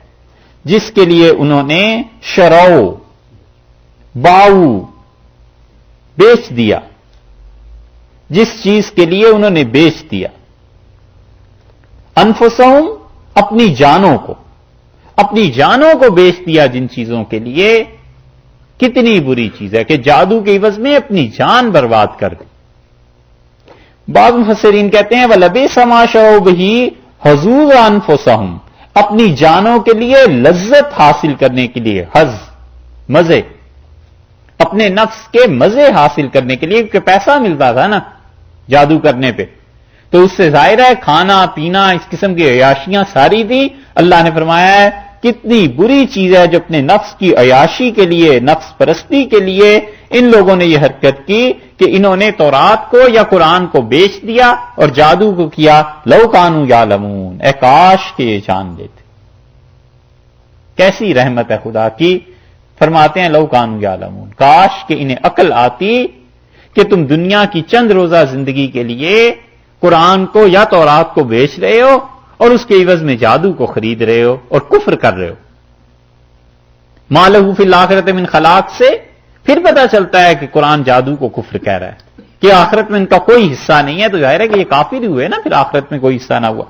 جس کے لیے انہوں نے شرو، باؤ، بیچ دیا، جس چیز کے لیے انہوں نے بیچ دیا. انفسہم، اپنی جانوں کو، اپنی جانوں کو بیچ دیا جن چیزوں کے لیے. کتنی بری چیز ہے کہ جادو کے عوض میں اپنی جان برباد کر دی. بعض مفسرین کہتے ہیں وَلَبِئْسَ مَا شَرَوْا بِهِ حَظُوظَ أَنفُسَهُمْ، اپنی جانوں کے لیے لذت حاصل کرنے کے لیے، حظ، مزے، اپنے نفس کے مزے حاصل کرنے کے لیے، کیونکہ پیسہ ملتا تھا نا جادو کرنے پہ، تو اس سے ظاہر ہے کھانا پینا اس قسم کی عیاشیاں ساری تھی. اللہ نے فرمایا ہے کتنی بری چیز ہے جو اپنے نفس کی عیاشی کے لیے، نفس پرستی کے لیے ان لوگوں نے یہ حرکت کی کہ انہوں نے تورات کو یا قرآن کو بیچ دیا اور جادو کو کیا. لو کانوا یعلمون، اے کاش کہ یہ جان لیتے. کیسی رحمت ہے خدا کی. فرماتے ہیں لو کانوا یعلمون، کاش کہ انہیں عقل آتی کہ تم دنیا کی چند روزہ زندگی کے لیے قرآن کو یا تورات کو بیچ رہے ہو اور اس کے عوض میں جادو کو خرید رہے ہو اور کفر کر رہے ہو. ما لہ فی الآخرۃ من خلاق سے پھر پتا چلتا ہے کہ قرآن جادو کو کفر کہہ رہا ہے کہ آخرت میں ان کا کوئی حصہ نہیں ہے. تو ظاہر ہے کہ یہ کافر ہی ہوئے نا، پھر آخرت میں کوئی حصہ نہ ہوا.